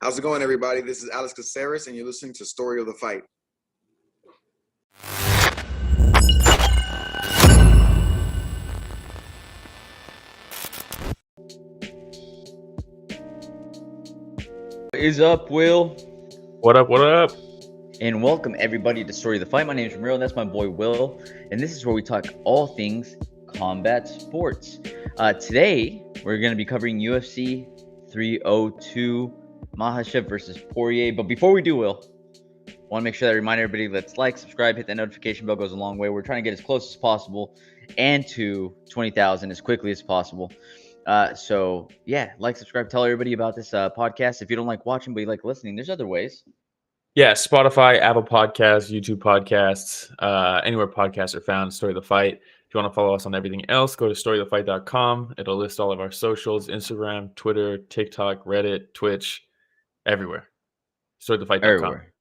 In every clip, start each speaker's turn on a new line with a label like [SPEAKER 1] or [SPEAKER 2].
[SPEAKER 1] How's it going, everybody? This is Alex Caceres, and you're listening to Story of the Fight.
[SPEAKER 2] What is up, Will?
[SPEAKER 3] What up? What up?
[SPEAKER 2] And welcome everybody to Story of the Fight. My name is Ramiro, and that's my boy Will. And this is where we talk all things combat sports. Today, we're going to be covering UFC 302, Makhachev versus Poirier. But before we do, Will, I want to make sure that I remind everybody, let's like, subscribe, hit that notification bell, goes a long way. We're trying to get as close as possible and to 20,000 as quickly as possible. So yeah, like, subscribe, tell everybody about this podcast. If you don't like watching, but you like listening, there's other ways.
[SPEAKER 3] Yeah, Spotify, Apple Podcasts, YouTube Podcasts, anywhere podcasts are found, Story of the Fight. If you want to follow us on everything else, go to storyofthefight.com. It'll list all of our socials, Instagram, Twitter, TikTok, Reddit, Twitch, everywhere. Storyofthefight.com.
[SPEAKER 2] Everywhere.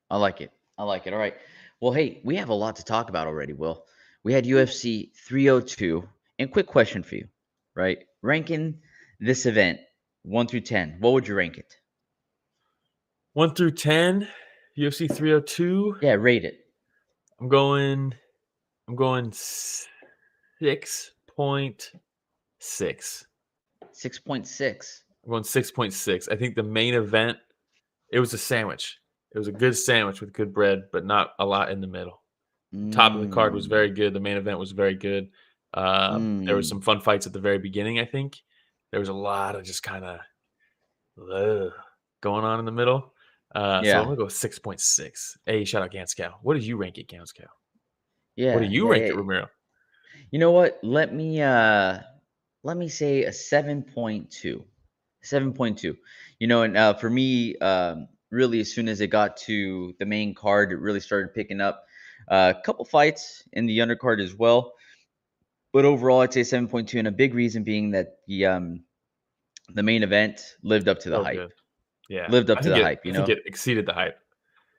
[SPEAKER 2] I like it. All right. Well, hey, we have a lot to talk about already, Will. We had UFC 302. And quick question for you, right? Ranking this event 1 through 10, what would you rank it?
[SPEAKER 3] 1 through 10, UFC 302.
[SPEAKER 2] Yeah, rate it.
[SPEAKER 3] I'm going 6.6.
[SPEAKER 2] 6.6.
[SPEAKER 3] I'm going 6.6. I think the main event, it was a sandwich. It was a good sandwich with good bread, but not a lot in the middle. Top of the card was very good. The main event was very good. There was some fun fights at the very beginning, I think. There was a lot of just kind of going on in the middle. So I'm going to go 6.6. Hey, shout out Ganskow. What did you rank it, Ganskow?
[SPEAKER 2] Yeah.
[SPEAKER 3] What do you rank it, Ramiro?
[SPEAKER 2] You know what? Let me say a 7.2. 7.2. You know, and for me, really, as soon as it got to the main card, it really started picking up a couple fights in the undercard as well. But overall, I'd say 7.2, and a big reason being that the main event lived up to the hype.
[SPEAKER 3] Good. Yeah,
[SPEAKER 2] lived up to the hype. You know,
[SPEAKER 3] I think it exceeded the hype.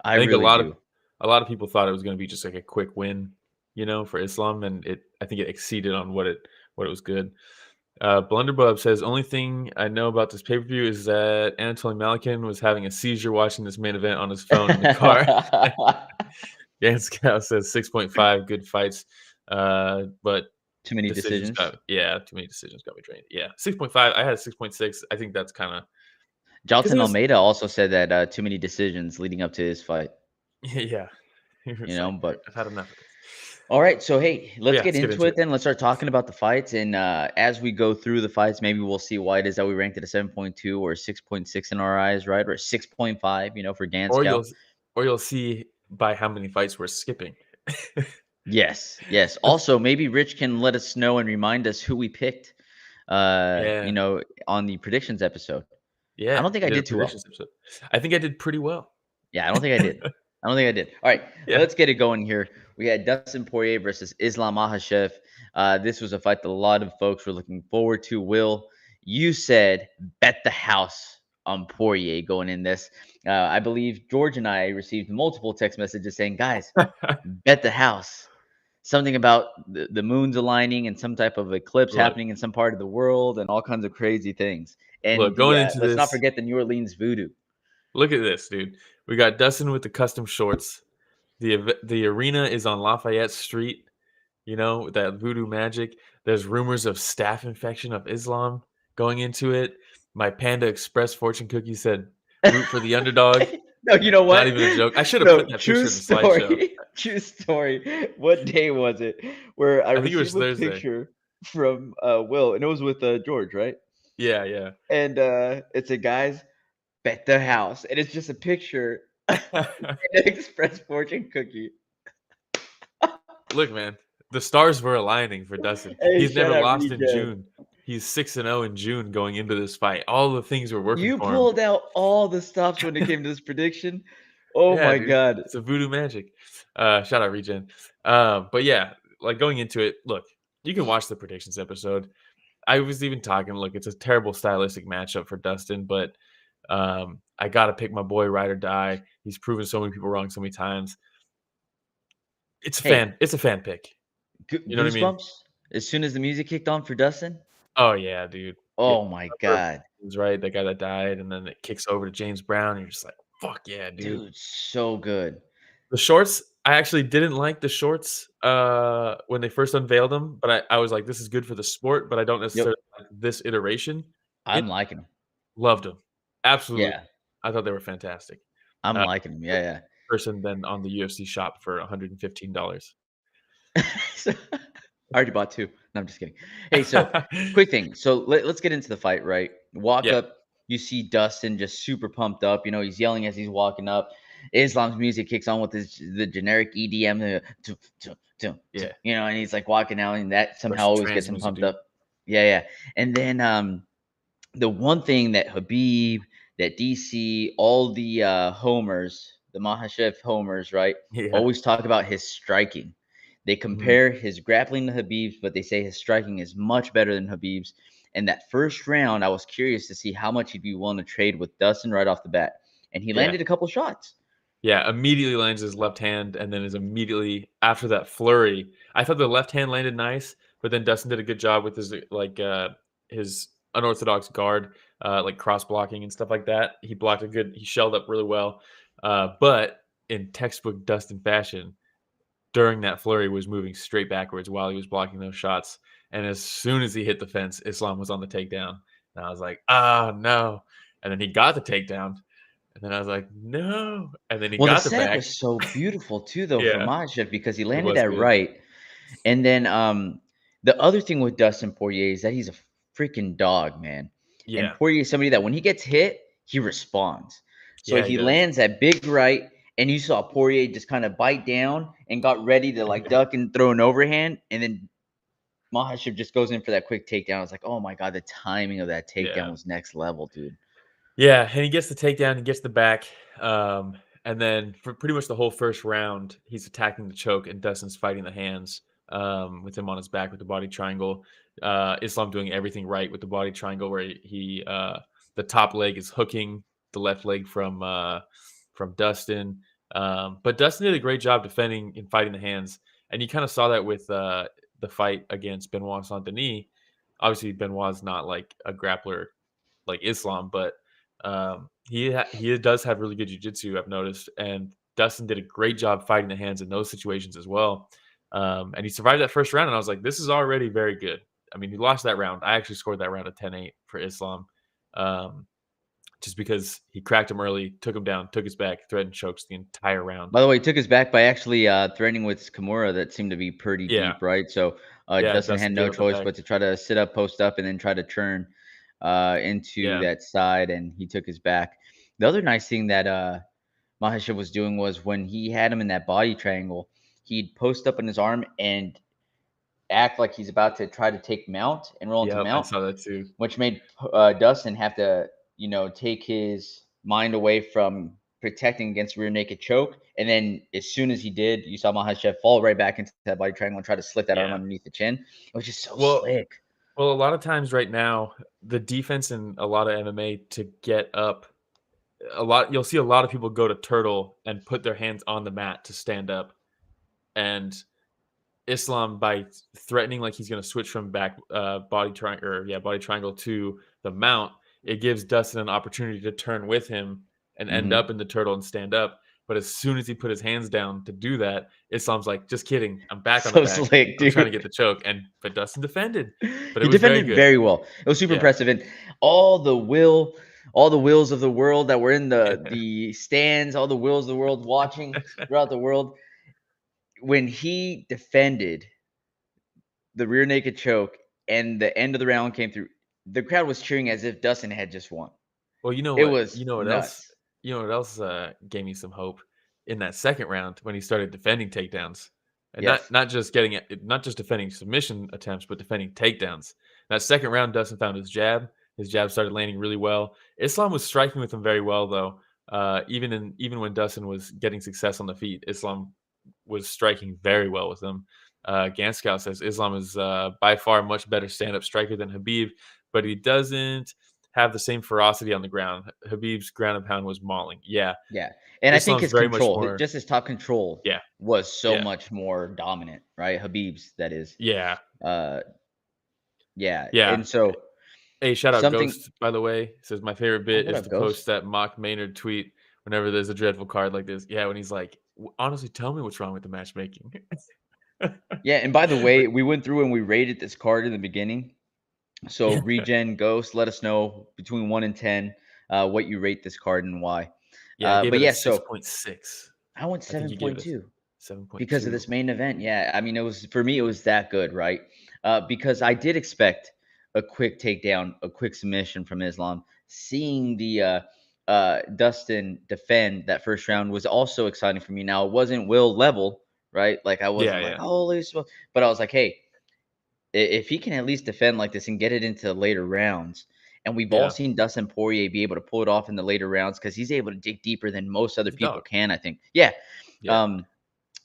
[SPEAKER 2] I think really
[SPEAKER 3] a lot of people thought it was going to be just like a quick win, you know, for Islam, and I think it exceeded on what it was good. Blunderbub says, only thing I know about this pay-per-view is that Anatoly Malikin was having a seizure watching this main event on his phone in the car. Ganskow says 6.5, good fights, but
[SPEAKER 2] too many decisions.
[SPEAKER 3] Too many decisions got me drained. Yeah, 6.5. I had 6.6. I think that's kind of.
[SPEAKER 2] Jailton Almeida also said that too many decisions leading up to his fight.
[SPEAKER 3] Yeah.
[SPEAKER 2] You know, but
[SPEAKER 3] I've had enough of this.
[SPEAKER 2] All right, so hey, let's get into it then. Let's start talking about the fights, and as we go through the fights, maybe we'll see why it is that we ranked it a 7.2 or 6.6 in our eyes, right? Or 6.5, you know, for Ganskow.
[SPEAKER 3] Or you'll see by how many fights we're skipping.
[SPEAKER 2] Yes. Also, maybe Rich can let us know and remind us who we picked, you know, on the predictions episode.
[SPEAKER 3] Yeah,
[SPEAKER 2] I don't think I did too well.
[SPEAKER 3] Episode. I think I did pretty well.
[SPEAKER 2] Yeah, I don't think I did. All right, let's get it going here. We had Dustin Poirier versus Islam Makhachev. This was a fight that a lot of folks were looking forward to. Will, you said bet the house on Poirier going in this. I believe George and I received multiple text messages saying, guys, bet the house. Something about the moon's aligning and some type of eclipse happening in some part of the world and all kinds of crazy things. And let's not forget the New Orleans voodoo.
[SPEAKER 3] Look at this, dude. We got Dustin with the custom shorts. The arena is on Lafayette Street. You know, that voodoo magic. There's rumors of staph infection of Islam going into it. My Panda Express fortune cookie said, root for the underdog.
[SPEAKER 2] No, you know what?
[SPEAKER 3] Not even a joke. I should have put that picture in the slideshow.
[SPEAKER 2] True story. What day was it? Where I received a picture from Will, and it was with George, right?
[SPEAKER 3] Yeah.
[SPEAKER 2] And it said, guys, bet the house. And it's just a picture of an Express fortune cookie.
[SPEAKER 3] Look, man, the stars were aligning for Dustin. He's never lost in June. He's 6-0 in June going into this fight. All the things were working for him.
[SPEAKER 2] You pulled out all the stops when it came to this prediction. Oh, yeah, my God.
[SPEAKER 3] It's a voodoo magic. Shout out Regen. But yeah, like going into it, look, you can watch the predictions episode. I was even talking, look, it's a terrible stylistic matchup for Dustin, but I got to pick my boy ride or die. He's proven so many people wrong so many times. It's a fan pick.
[SPEAKER 2] You know what I mean? As soon as the music kicked on for Dustin?
[SPEAKER 3] Oh, yeah, dude.
[SPEAKER 2] Oh, my God.
[SPEAKER 3] right? That guy that died, and then it kicks over to James Brown, and you're just like, "Fuck yeah, dude."
[SPEAKER 2] Dude, so good.
[SPEAKER 3] The shorts, I actually didn't like the shorts, when they first unveiled them, but I was like, "This is good for the sport," but I don't
[SPEAKER 2] Yep.
[SPEAKER 3] necessarily like this iteration. It
[SPEAKER 2] I'm liking them.
[SPEAKER 3] loved them. Absolutely.
[SPEAKER 2] Yeah.
[SPEAKER 3] I thought they were fantastic.
[SPEAKER 2] I'm
[SPEAKER 3] Uh,
[SPEAKER 2] liking them. Yeah,
[SPEAKER 3] person than on the UFC shop for $115.
[SPEAKER 2] yeah. So, I already bought 2. No, I'm just kidding. Hey, so quick thing. So let's get into the fight, right? Walk
[SPEAKER 3] Yeah.
[SPEAKER 2] up, you see Dustin just super pumped up. He's yelling as he's walking up. Islam's music kicks on with the generic EDM,
[SPEAKER 3] Yeah.
[SPEAKER 2] and he's like walking out, and that somehow
[SPEAKER 3] Russian
[SPEAKER 2] always gets
[SPEAKER 3] trance
[SPEAKER 2] him
[SPEAKER 3] music,
[SPEAKER 2] pumped
[SPEAKER 3] dude.
[SPEAKER 2] up. Yeah, yeah. And then the one thing that Khabib, that DC, all the homers, the Makhachev homers, right,
[SPEAKER 3] Yeah.
[SPEAKER 2] always talk about his striking. They
[SPEAKER 3] Mhm.
[SPEAKER 2] compare his grappling to Khabib's, but they say his striking is much better than Khabib's. And that first round, I was curious to see how much he'd be willing to trade with Dustin right off the bat. And he
[SPEAKER 3] Yeah.
[SPEAKER 2] landed a couple shots.
[SPEAKER 3] Yeah, immediately lands his left hand and then is immediately after that flurry. I thought the left hand landed nice, but then Dustin did a good job with his unorthodox guard, like cross blocking and stuff like that. He shelled up really well. But in textbook Dustin fashion, during that flurry was moving straight backwards while he was blocking those shots. And as soon as he hit the fence, Islam was on the takedown. And I was like, oh no. And then he got the takedown. And then I was like, no. And then he
[SPEAKER 2] Well, the
[SPEAKER 3] got the
[SPEAKER 2] setup
[SPEAKER 3] back.
[SPEAKER 2] was so beautiful too, though, for
[SPEAKER 3] Yeah,
[SPEAKER 2] Makhachev because he
[SPEAKER 3] it
[SPEAKER 2] landed
[SPEAKER 3] was
[SPEAKER 2] that
[SPEAKER 3] good.
[SPEAKER 2] right. And then the other thing with Dustin Poirier is that he's a freaking dog, man. And
[SPEAKER 3] Yeah.
[SPEAKER 2] Poirier is somebody that when he gets hit, he responds. So
[SPEAKER 3] Yeah, he
[SPEAKER 2] he
[SPEAKER 3] does.
[SPEAKER 2] lands that big right, and you saw Poirier just kind of bite down and got ready to like duck and throw an overhand, and then Makhachev just goes in for that quick takedown. I was like, oh my god, the timing of that takedown
[SPEAKER 3] Yeah.
[SPEAKER 2] was next level, dude.
[SPEAKER 3] Yeah, and he gets the takedown, he gets the back, and then for pretty much the whole first round, he's attacking the choke, and Dustin's fighting the hands, with him on his back with the body triangle. Islam doing everything right with the body triangle, where the top leg is hooking the left leg from Dustin. But Dustin did a great job defending and fighting the hands, and you kind of saw that with the fight against Benoit Saint Denis. Obviously, Benoit's not like a grappler like Islam, but he does have really good jiu-jitsu, I've noticed, and Dustin did a great job fighting the hands in those situations as well. And he survived that first round, and I was like, this is already very good. I mean, he lost that round. I actually scored that round a 10-8 for Islam, um, just because he cracked him early, took him down, took his back, threatened chokes the entire round.
[SPEAKER 2] By the way, he took his back by actually threatening with Kimura that seemed to be pretty
[SPEAKER 3] Yeah,
[SPEAKER 2] deep, right? So
[SPEAKER 3] yeah,
[SPEAKER 2] Dustin had
[SPEAKER 3] Dustin gave
[SPEAKER 2] no
[SPEAKER 3] him the
[SPEAKER 2] choice
[SPEAKER 3] back.
[SPEAKER 2] but to try to sit up, post up, and then try to turn into
[SPEAKER 3] Yeah,
[SPEAKER 2] that side, and he took his back. The other nice thing that Makhachev was doing was when he had him in that body triangle, he'd post up on his arm and act like he's about to try to take mount and roll into
[SPEAKER 3] yep, I
[SPEAKER 2] mount,
[SPEAKER 3] saw that too.
[SPEAKER 2] which made Dustin have to, take his mind away from protecting against rear naked choke. And then as soon as he did, you saw Makhachev fall right back into that body triangle and try to slip that arm
[SPEAKER 3] Yeah.
[SPEAKER 2] underneath the chin. It was just so
[SPEAKER 3] Well,
[SPEAKER 2] slick.
[SPEAKER 3] a lot of times right now, the defense in a lot of MMA to get up you'll see a lot of people go to turtle and put their hands on the mat to stand up, and Islam, by threatening like he's going to switch from back body triangle to the mount, it gives Dustin an opportunity to turn with him and end
[SPEAKER 2] Hmm.
[SPEAKER 3] up in the turtle and stand up. But as soon as he put his hands down to do that, Islam's like, just kidding, I'm back on the
[SPEAKER 2] So
[SPEAKER 3] back,
[SPEAKER 2] slick,
[SPEAKER 3] I'm trying to get
[SPEAKER 2] dude.
[SPEAKER 3] the choke. But Dustin defended, but it
[SPEAKER 2] He
[SPEAKER 3] was very
[SPEAKER 2] defended
[SPEAKER 3] good.
[SPEAKER 2] very well. It was super
[SPEAKER 3] Yeah.
[SPEAKER 2] impressive, and all the will, all the wills of the world that were in the stands, all the wills of the world watching throughout the world, when he defended the rear naked choke and the end of the round came through, the crowd was cheering as if Dustin had just won.
[SPEAKER 3] Well,
[SPEAKER 2] It was
[SPEAKER 3] you know what else
[SPEAKER 2] nuts.
[SPEAKER 3] gave me some hope in that second round when he started defending takedowns, and
[SPEAKER 2] Yes.
[SPEAKER 3] not just defending submission attempts, but defending takedowns. That second round, Dustin found his jab. His jab started landing really well. Islam was striking with him very well, though. Even when Dustin was getting success on the feet, Islam was striking very well with him. Ganskow says Islam is by far a much better stand-up striker than Khabib, but he doesn't have the same ferocity on the ground. Habib's ground and pound was mauling. Yeah,
[SPEAKER 2] Yeah. And I think
[SPEAKER 3] Islam's
[SPEAKER 2] his
[SPEAKER 3] very much
[SPEAKER 2] control,
[SPEAKER 3] more.
[SPEAKER 2] just his top control
[SPEAKER 3] Yeah,
[SPEAKER 2] was so
[SPEAKER 3] yeah,
[SPEAKER 2] much more dominant, right? Habib's, that is.
[SPEAKER 3] yeah,
[SPEAKER 2] Uh, yeah.
[SPEAKER 3] yeah.
[SPEAKER 2] And so
[SPEAKER 3] Hey, shout out
[SPEAKER 2] Something.
[SPEAKER 3] Ghost, by the way. Says my favorite
[SPEAKER 2] Oh,
[SPEAKER 3] bit
[SPEAKER 2] what
[SPEAKER 3] is
[SPEAKER 2] up,
[SPEAKER 3] to
[SPEAKER 2] Ghost?
[SPEAKER 3] post that mock Maynard tweet whenever there's a dreadful card like this. Yeah, when he's like, honestly, tell me what's wrong with the matchmaking.
[SPEAKER 2] Yeah, and by the
[SPEAKER 3] But
[SPEAKER 2] way, we went through and we rated this card in the beginning. So Regen Ghost, let us know between 1 and 10 what you rate this card and why.
[SPEAKER 3] yeah, I gave
[SPEAKER 2] But
[SPEAKER 3] it a
[SPEAKER 2] yeah, so
[SPEAKER 3] 6.6.
[SPEAKER 2] I went
[SPEAKER 3] I think you gave it
[SPEAKER 2] 7.2
[SPEAKER 3] a
[SPEAKER 2] because of
[SPEAKER 3] 7.2.
[SPEAKER 2] this main event. Yeah, I mean, it was for me, it was that good, right? Because I did expect a quick takedown, a quick submission from Islam. Seeing the Dustin defend that first round was also exciting for me. Now it wasn't Will level, right? Like I
[SPEAKER 3] Yeah,
[SPEAKER 2] wasn't like,
[SPEAKER 3] yeah.
[SPEAKER 2] holy smoke, but I was like, hey, if he can at least defend like this and get it into later rounds, and we've all
[SPEAKER 3] Yeah.
[SPEAKER 2] seen Dustin Poirier be able to pull it off in the later rounds because he's able to dig deeper than most other
[SPEAKER 3] He's a
[SPEAKER 2] people
[SPEAKER 3] dog.
[SPEAKER 2] can, I think. Yeah.
[SPEAKER 3] Yeah.
[SPEAKER 2] Um,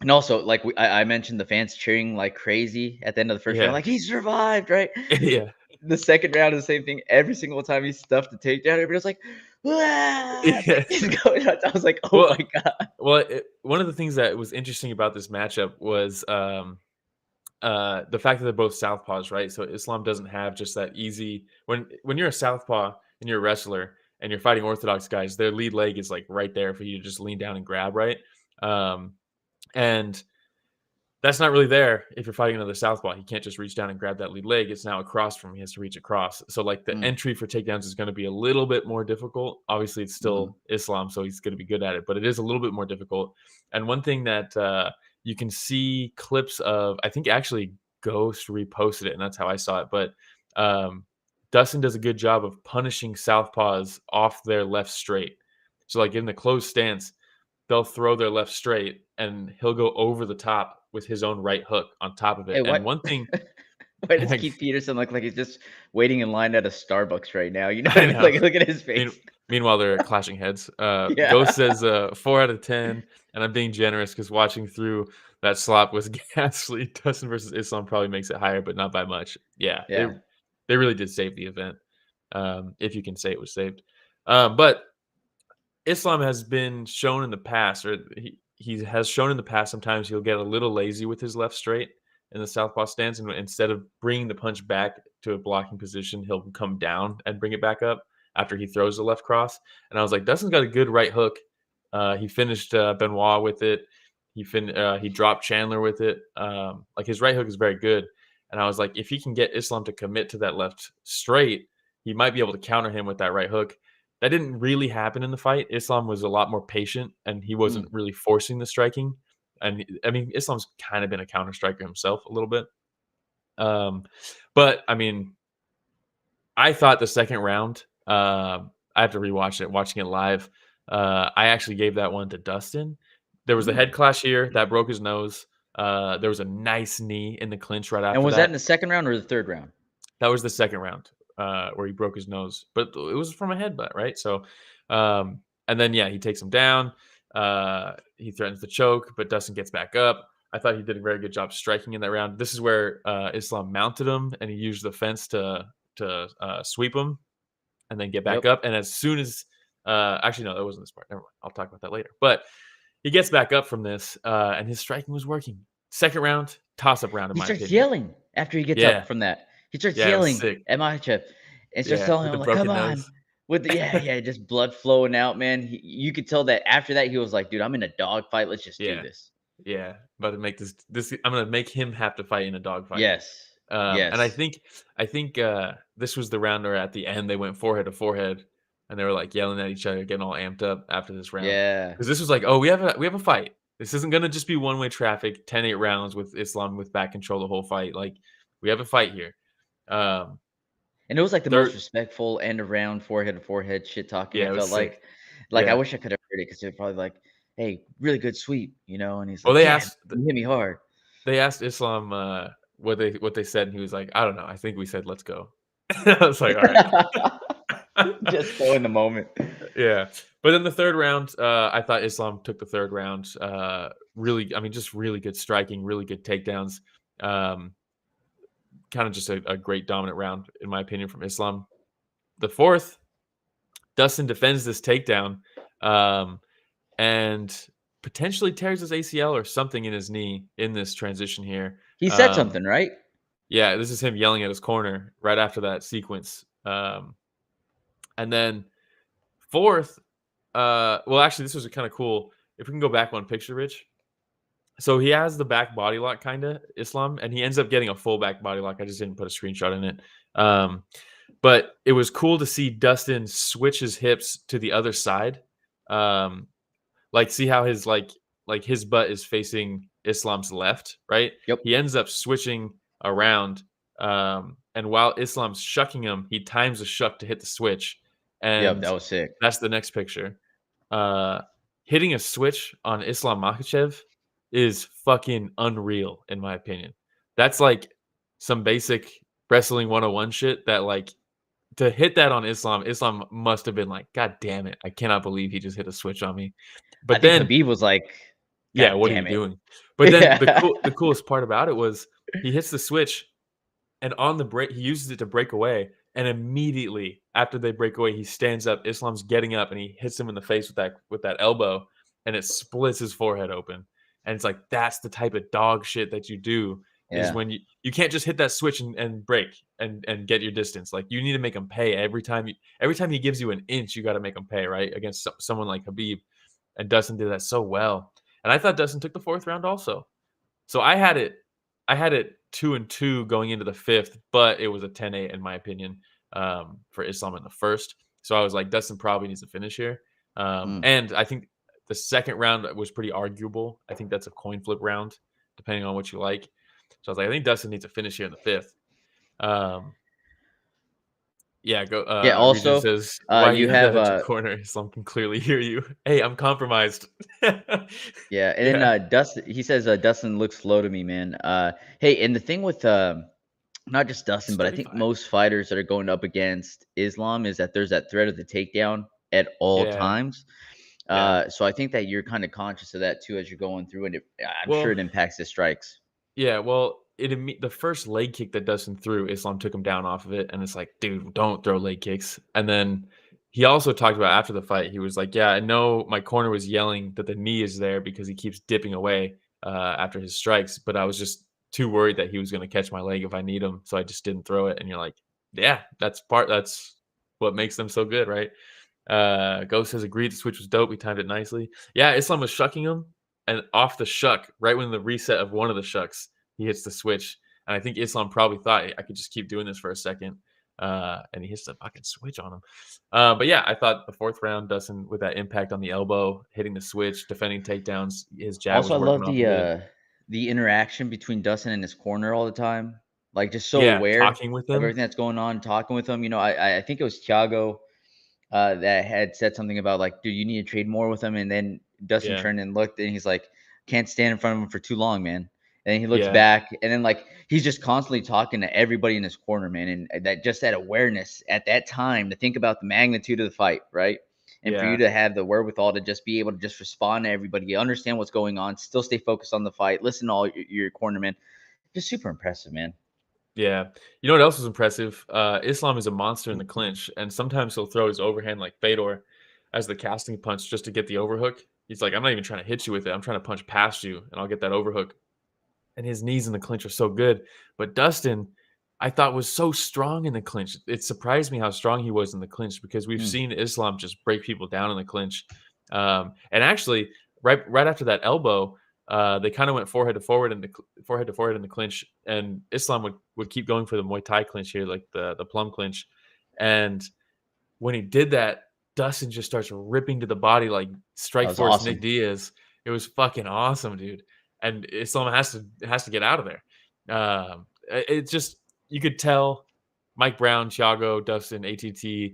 [SPEAKER 2] and also, like I mentioned, the fans cheering like crazy at the end of the first round,
[SPEAKER 3] Yeah.
[SPEAKER 2] like he survived, right?
[SPEAKER 3] Yeah.
[SPEAKER 2] The second round is the same thing. Every single time he stuffed the takedown, everybody's like, "Ah!"
[SPEAKER 3] Yeah.
[SPEAKER 2] He's going nuts. I was like, "Oh
[SPEAKER 3] Well,
[SPEAKER 2] my god!"
[SPEAKER 3] one of the things that was interesting about this matchup was the fact that they're both southpaws, right? So Islam doesn't have just that easy when you're a southpaw and you're a wrestler and you're fighting orthodox guys, their lead leg is like right there for you to just lean down and grab, right? Um, and that's not really there if you're fighting another southpaw. He can't just reach down and grab that lead leg. It's now across from him. He has to reach across. So like the
[SPEAKER 2] Mm,
[SPEAKER 3] entry for takedowns is going to be a little bit more difficult. Obviously, it's
[SPEAKER 2] mhm.
[SPEAKER 3] still Islam, so he's going to be good at it, but it is a little bit more difficult. And one thing that you can see clips of, I think actually Ghost reposted it, and that's how I saw it. But um, Dustin does a good job of punishing southpaws off their left straight. So like in the closed stance, they'll throw their left straight and he'll go over the top with his own right hook on top of
[SPEAKER 2] Hey,
[SPEAKER 3] it. And
[SPEAKER 2] what?
[SPEAKER 3] one thing
[SPEAKER 2] Why does
[SPEAKER 3] I
[SPEAKER 2] Keith Peterson look like he's just waiting in line at a Starbucks right now? You know what I mean?
[SPEAKER 3] know.
[SPEAKER 2] Like, look at his
[SPEAKER 3] Mean,
[SPEAKER 2] face.
[SPEAKER 3] meanwhile, they're clashing heads. Ghost
[SPEAKER 2] Yeah.
[SPEAKER 3] says 4 out of 10, and I'm being generous because watching through that slop was ghastly. Dustin versus Islam probably makes it higher, but not by much. Yeah,
[SPEAKER 2] Yeah.
[SPEAKER 3] they really did save the event, if you can say it was saved. But Islam has been shown in the past, or he has shown in the past. Sometimes he'll get a little lazy with his left straight in the southpaw stance, and instead of bringing the punch back to a blocking position, he'll come down and bring it back up after he throws the left cross. And I was like, Dustin's got a good right hook. He finished Benoit with it. He dropped Chandler with it. Like his right hook is very good. And I was like, if he can get Islam to commit to that left straight, he might be able to counter him with that right hook. That didn't really happen in the fight. Islam was a lot more patient, and he wasn't
[SPEAKER 2] Mm.
[SPEAKER 3] really forcing the striking. And I mean, Islam's kind of been a counter striker himself a little bit. Um, but I mean, I thought the second round. I have to rewatch it. Watching it live, I actually gave that one to Dustin. There was a
[SPEAKER 2] Mm.
[SPEAKER 3] head clash here that broke his nose. There was a nice knee in the clinch right
[SPEAKER 2] And
[SPEAKER 3] after
[SPEAKER 2] was that in
[SPEAKER 3] that.
[SPEAKER 2] the second round or the third round?
[SPEAKER 3] That was the second round, where he broke his nose, but it was from a headbutt, right? So, and then yeah, he takes him down. He threatens to choke, but Dustin gets back up. I thought he did a very good job striking in that round. This is where Islam mounted him, and he used the fence to sweep him and then get back
[SPEAKER 2] Yep.
[SPEAKER 3] up. And as soon as actually no, that wasn't this part. Never mind. I'll talk about that later. But he gets back up from this, and his striking was working. Second round, toss up round, in
[SPEAKER 2] He
[SPEAKER 3] my
[SPEAKER 2] starts
[SPEAKER 3] opinion.
[SPEAKER 2] yelling after he gets
[SPEAKER 3] Yeah,
[SPEAKER 2] up from that. He starts
[SPEAKER 3] yeah, it was
[SPEAKER 2] yelling
[SPEAKER 3] sick.
[SPEAKER 2] at Makhachev and starts
[SPEAKER 3] Yeah,
[SPEAKER 2] telling
[SPEAKER 3] with the
[SPEAKER 2] him, like, "Come
[SPEAKER 3] broken
[SPEAKER 2] on."
[SPEAKER 3] nose.
[SPEAKER 2] With the yeah, just blood flowing out, man. You could tell that after that, he was like, "Dude, I'm in a dogfight. Let's just do
[SPEAKER 3] Yeah,
[SPEAKER 2] this."
[SPEAKER 3] yeah. About to make this. I'm gonna make him have to fight in a dogfight.
[SPEAKER 2] Yes.
[SPEAKER 3] And I
[SPEAKER 2] Yes.
[SPEAKER 3] think this was the round where at the end they went forehead to forehead, and they were like yelling at each other, getting all amped up after this round.
[SPEAKER 2] Yeah.
[SPEAKER 3] Because this was like, oh, we have a fight. This isn't gonna just be one way traffic, 10-8 rounds with Islam with back control the whole fight. Like we have a fight here. Um,
[SPEAKER 2] And it was, like, the most
[SPEAKER 3] third,
[SPEAKER 2] respectful end of round forehead to forehead shit talking,
[SPEAKER 3] yeah,
[SPEAKER 2] it
[SPEAKER 3] it was
[SPEAKER 2] felt
[SPEAKER 3] sick.
[SPEAKER 2] like. Like, I
[SPEAKER 3] Yeah.
[SPEAKER 2] wish I could have heard it because they're probably like, "Hey, really good sweep," you know, and he's
[SPEAKER 3] Well,
[SPEAKER 2] like, "Yeah, you hit me hard."
[SPEAKER 3] they asked Islam what they said, and he was like, I don't know. I think we said let's go. I was like, all right.
[SPEAKER 2] Just so in the moment.
[SPEAKER 3] Yeah. But then the third round, I thought Islam took the third round. Really, I mean, just really good striking, really good takedowns. Um, kind of just a great dominant round, in my opinion, from Islam. The fourth, Dustin defends this takedown and potentially tears his ACL or something in his knee in this transition here.
[SPEAKER 2] He said something, right?
[SPEAKER 3] Yeah, this is him yelling at his corner right after that sequence. And then fourth, well, actually, this was kind of cool. If we can go back one picture, Rich. So he has the back body lock, kind of, Islam, and he ends up getting a full back body lock. I just didn't put a screenshot in it. But it was cool to see Dustin switch his hips to the other side. Like, see how his his butt is facing Islam's left, right?
[SPEAKER 2] Yep.
[SPEAKER 3] He ends up switching around. And while Islam's shucking him, he times the shuck to hit the switch. And
[SPEAKER 2] Yep, that was sick.
[SPEAKER 3] That's the next picture. Hitting a switch on Islam Makhachev is fucking unreal, in my opinion. That's like some basic wrestling 101 shit that, like, to hit that on Islam must have been like, God damn it, I cannot believe he just hit a switch on me. But
[SPEAKER 2] I
[SPEAKER 3] then
[SPEAKER 2] think Khabib was like,
[SPEAKER 3] yeah,
[SPEAKER 2] God
[SPEAKER 3] what are you
[SPEAKER 2] damn it.
[SPEAKER 3] doing? But then
[SPEAKER 2] Yeah.
[SPEAKER 3] the coolest part about it was he hits the switch, and on the break, he uses it to break away. And immediately after they break away, he stands up. Islam's getting up, and he hits him in the face with that elbow, and it splits his forehead open. And it's like, that's the type of dog shit that you do. Is
[SPEAKER 2] Yeah.
[SPEAKER 3] when you can't just hit that switch and break and get your distance. Like, you need to make him pay every time he gives you an inch. You got to make him pay, right, against someone like Khabib. And Dustin did that so well. And I thought Dustin took the fourth round also. So I had it 2-2 going into the fifth, but it was a 10-8 in my opinion, for Islam in the first. So I was like, Dustin probably needs to finish here. And I think the second round was pretty arguable. I think that's a coin flip round, depending on what you like. So I was like, I think Dustin needs to finish here in the fifth. Yeah, go.
[SPEAKER 2] Yeah, also,
[SPEAKER 3] Regent says, why
[SPEAKER 2] you
[SPEAKER 3] you have
[SPEAKER 2] have
[SPEAKER 3] that at your corner? Islam can clearly hear you. Hey, I'm compromised.
[SPEAKER 2] yeah, and then Dustin, he says Dustin looks slow to me, man. Hey, and the thing with not just Dustin, but I think
[SPEAKER 3] 35.
[SPEAKER 2] most fighters that are going up against Islam is that there's that threat of the takedown at all
[SPEAKER 3] Yeah.
[SPEAKER 2] times.
[SPEAKER 3] Yeah.
[SPEAKER 2] So I think that you're kind of conscious of that too as you're going through, and I'm
[SPEAKER 3] Well,
[SPEAKER 2] sure it impacts his strikes.
[SPEAKER 3] Yeah, well, the first leg kick that Dustin threw, Islam took him down off of it, and it's like, dude, don't throw leg kicks. And then he also talked about after the fight, he was like, yeah, I know my corner was yelling that the knee is there because he keeps dipping away after his strikes, but I was just too worried that he was going to catch my leg if I need him, so I just didn't throw it. And you're like, yeah, that's what makes them so good, right? Ghost has agreed the switch was dope. We timed it nicely. Yeah, Islam was shucking him, and off the shuck, right when the reset of one of the shucks, he hits the switch. And I think Islam probably thought, I could just keep doing this for a second. And he hits the fucking switch on him. But yeah, I thought the fourth round, Dustin, with that impact on the elbow, hitting the switch, defending takedowns, his jab
[SPEAKER 2] Also, I
[SPEAKER 3] was
[SPEAKER 2] love
[SPEAKER 3] working off of it.
[SPEAKER 2] the interaction between Dustin and his corner all the time. Like, just so
[SPEAKER 3] Yeah,
[SPEAKER 2] aware
[SPEAKER 3] talking with
[SPEAKER 2] of
[SPEAKER 3] him.
[SPEAKER 2] everything that's going on, talking with him. You know, I think it was Thiago that had said something about like, dude, you need to trade more with him. And then Dustin
[SPEAKER 3] Yeah.
[SPEAKER 2] turned and looked, and he's like, can't stand in front of him for too long, man. And then he looks
[SPEAKER 3] Yeah.
[SPEAKER 2] back, and then like he's just constantly talking to everybody in his corner, man. And that awareness at that time to think about the magnitude of the fight, right? And for you
[SPEAKER 3] Yeah.
[SPEAKER 2] to have the wherewithal to just be able to just respond to everybody, understand what's going on, still stay focused on the fight, listen to all your cornermen. Just super impressive, man.
[SPEAKER 3] Yeah. You know what else was impressive? Islam is a monster in the clinch, and sometimes he'll throw his overhand like Fedor as the casting punch just to get the overhook. He's like, I'm not even trying to hit you with it. I'm trying to punch past you, and I'll get that overhook. And his knees in the clinch are so good. But Dustin, I thought, was so strong in the clinch. It surprised me how strong he was in the clinch, because we've seen Islam just break people down in the clinch. And actually, right after that elbow, they kind of went forehead to forward in the clinch, and Islam would keep going for the Muay Thai clinch here, like the plum clinch. And when he did that, Dustin just starts ripping to the body like Strike Force
[SPEAKER 2] Awesome.
[SPEAKER 3] Nick Diaz. It was fucking awesome, dude. And Islam has to get out of there. It just, you could tell Mike Brown, Thiago, Dustin, ATT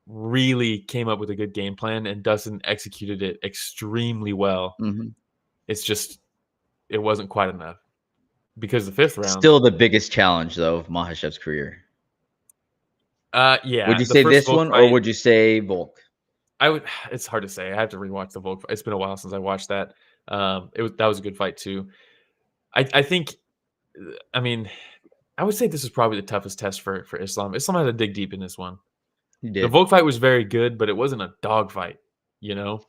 [SPEAKER 3] really came up with a good game plan, and Dustin executed it extremely well. It's just, it wasn't quite enough, because the fifth round,
[SPEAKER 2] Still the biggest challenge though of Makhachev's career.
[SPEAKER 3] Yeah.
[SPEAKER 2] Would you
[SPEAKER 3] the
[SPEAKER 2] say
[SPEAKER 3] first
[SPEAKER 2] this
[SPEAKER 3] Volk
[SPEAKER 2] one, or
[SPEAKER 3] fight,
[SPEAKER 2] would you say Volk?
[SPEAKER 3] it's hard to say. I have to rewatch the Volk fight. It's been a while since I watched that. That was a good fight too. I think, I mean, I would say this is probably the toughest test for Islam. Islam had to dig deep in this one.
[SPEAKER 2] He
[SPEAKER 3] The
[SPEAKER 2] did.
[SPEAKER 3] Volk fight was very good, but it wasn't a dog fight, you know?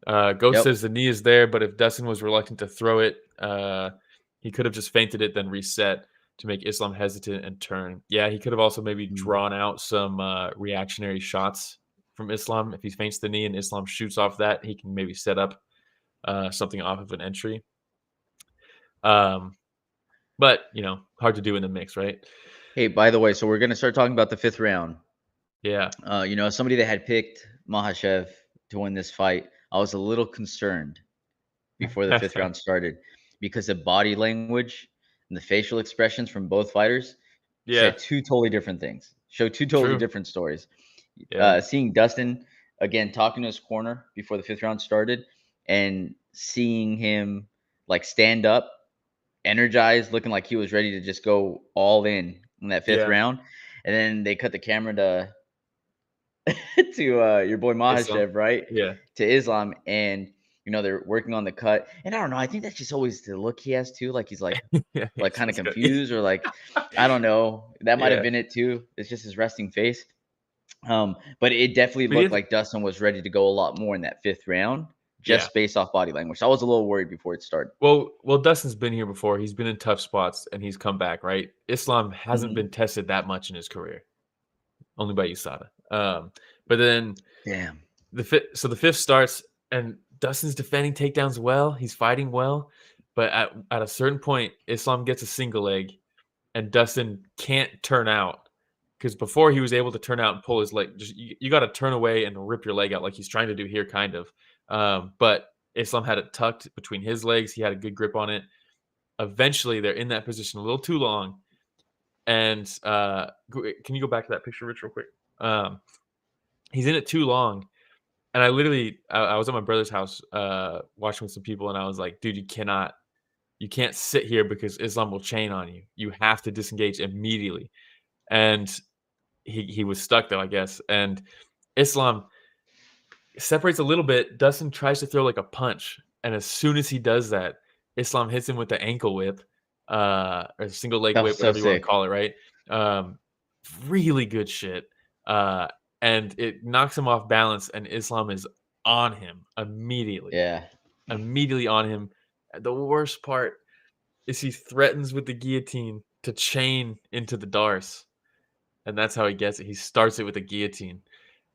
[SPEAKER 3] Ghost says the knee is there, but if Dustin was reluctant to throw it, he could have just feinted it, then reset. to make Islam hesitant and turn. Yeah, he could have also maybe drawn out some reactionary shots from Islam. If he feints the knee and Islam shoots off that, he can maybe set up something off of an entry. But, hard to do in the mix, right?
[SPEAKER 2] Hey, by the way, so we're going to start talking about the 5th round.
[SPEAKER 3] Yeah.
[SPEAKER 2] Somebody that had picked Makhachev to win this fight, I was a little concerned before the 5th round started because the body language and the facial expressions from both fighters said two totally different things, showed two totally different stories.
[SPEAKER 3] Yeah.
[SPEAKER 2] Seeing Dustin, again, talking to his corner before the 5th round started and seeing him like stand up, energized, looking like he was ready to just go all in that 5th round. And then they cut the camera to your boy Makhachev, right?
[SPEAKER 3] Yeah.
[SPEAKER 2] To Islam, and they're working on the cut. And I don't know, I think that's just always the look he has too. Like he's like kind of confused or like I don't know. That might have been it too. It's just his resting face. But it definitely looked like Dustin was ready to go a lot more in that 5th round, just based off body language. So I was a little worried before it started.
[SPEAKER 3] Well, Dustin's been here before. He's been in tough spots and he's come back, right? Islam hasn't been tested that much in his career, only by USADA. But then,
[SPEAKER 2] damn,
[SPEAKER 3] the 5th starts and Dustin's defending takedowns well. He's fighting well, but at a certain point, Islam gets a single leg, and Dustin can't turn out because before he was able to turn out and pull his leg. You got to turn away and rip your leg out like he's trying to do here, kind of. But Islam had it tucked between his legs. He had a good grip on it. Eventually, they're in that position a little too long. And can you go back to that picture, Rich, real quick? He's in it too long. And I was at my brother's house watching with some people, and I was like, dude, you can't sit here because Islam will chain on you. You have to disengage immediately. And he was stuck though, I guess. And Islam separates a little bit. Dustin tries to throw like a punch. And as soon as he does that, Islam hits him with the ankle whip, or single leg whip, whatever you want to call it, right? Really good shit. And it knocks him off balance, and Islam is on him immediately.
[SPEAKER 2] Yeah.
[SPEAKER 3] Immediately on him. The worst part is he threatens with the guillotine to chain into the Darce. And that's how he gets it. He starts it with a guillotine.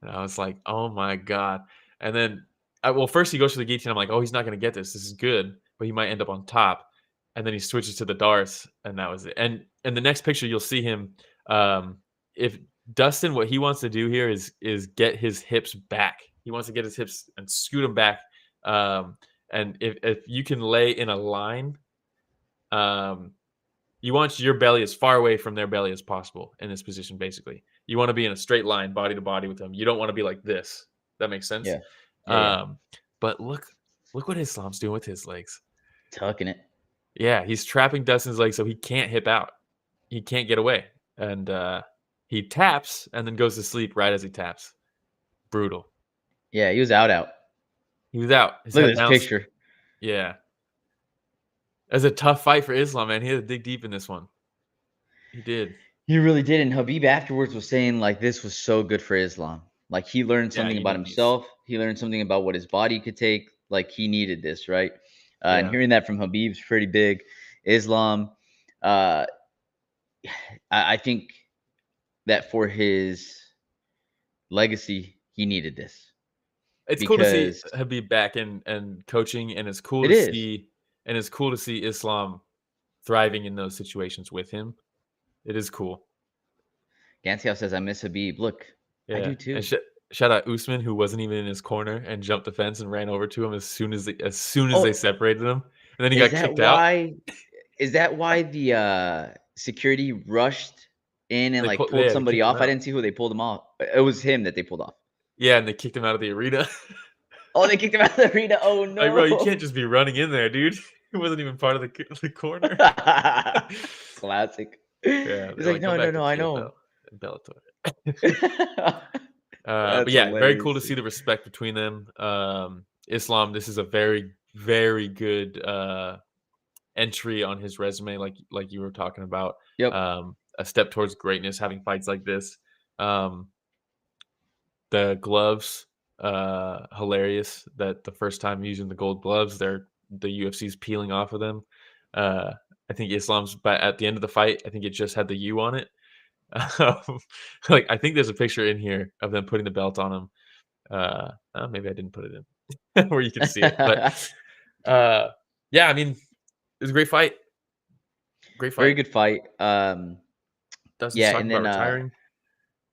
[SPEAKER 3] And I was like, oh my God. And then, first he goes for the guillotine. I'm like, oh, he's not going to get this. This is good. But he might end up on top. And then he switches to the Darce. And that was it. And in the next picture, you'll see him. If Dustin, what he wants to do here is get his hips back. He wants to get his hips and scoot them back. And if you can lay in a line, you want your belly as far away from their belly as possible in this position, basically. You want to be in a straight line, body to body with them. You don't want to be like this. That makes sense?
[SPEAKER 2] Yeah.
[SPEAKER 3] But look what Islam's doing with his legs.
[SPEAKER 2] Tucking it.
[SPEAKER 3] Yeah, he's trapping Dustin's legs so he can't hip out. He can't get away. And he taps and then goes to sleep right as he taps. Brutal.
[SPEAKER 2] Yeah, he was out.
[SPEAKER 3] He was out.
[SPEAKER 2] Look at this picture.
[SPEAKER 3] Yeah. It was a tough fight for Islam, man. He had to dig deep in this one. He did.
[SPEAKER 2] He really did. And Khabib afterwards was saying, like, this was so good for Islam. Like, he learned something about himself. He learned something about what his body could take. Like, he needed this, right? And hearing that from Khabib is pretty big. Islam, I think that for his legacy, he needed this.
[SPEAKER 3] It's cool to see Khabib back and coaching, and it's cool to see. And it's cool to see Islam thriving in those situations with him. It is cool.
[SPEAKER 2] Gantiel says, I miss Khabib. Look, I do too.
[SPEAKER 3] And shout out Usman, who wasn't even in his corner and jumped the fence and ran over to him as soon as they separated him. And then he got kicked out.
[SPEAKER 2] Is that why the security rushed in and pulled somebody off? I didn't see who they pulled him off. It was him that they pulled off.
[SPEAKER 3] Yeah, and they kicked him out of the arena.
[SPEAKER 2] Oh, they kicked him out of the arena. Oh, no.
[SPEAKER 3] Like, bro, you can't just be running in there, dude. He wasn't even part of the corner.
[SPEAKER 2] Classic.
[SPEAKER 3] Yeah,
[SPEAKER 2] he's like, no, I know.
[SPEAKER 3] Bellator. But yeah, very cool to see the respect between them. Islam, this is a very, very good entry on his resume, like you were talking about.
[SPEAKER 2] Yep.
[SPEAKER 3] A step towards greatness, having fights like this. The gloves, hilarious that the first time using the gold gloves, the UFC's peeling off of them. I think Islam's, but at the end of the fight, I think it just had the U on it. Like I think there's a picture in here of them putting the belt on him. Maybe I didn't put it in where you can see it, but yeah, I mean, it was a great fight. Great
[SPEAKER 2] Very
[SPEAKER 3] fight.
[SPEAKER 2] good fight.
[SPEAKER 3] Dustin's
[SPEAKER 2] Yeah,
[SPEAKER 3] talking
[SPEAKER 2] and
[SPEAKER 3] about
[SPEAKER 2] then
[SPEAKER 3] retiring.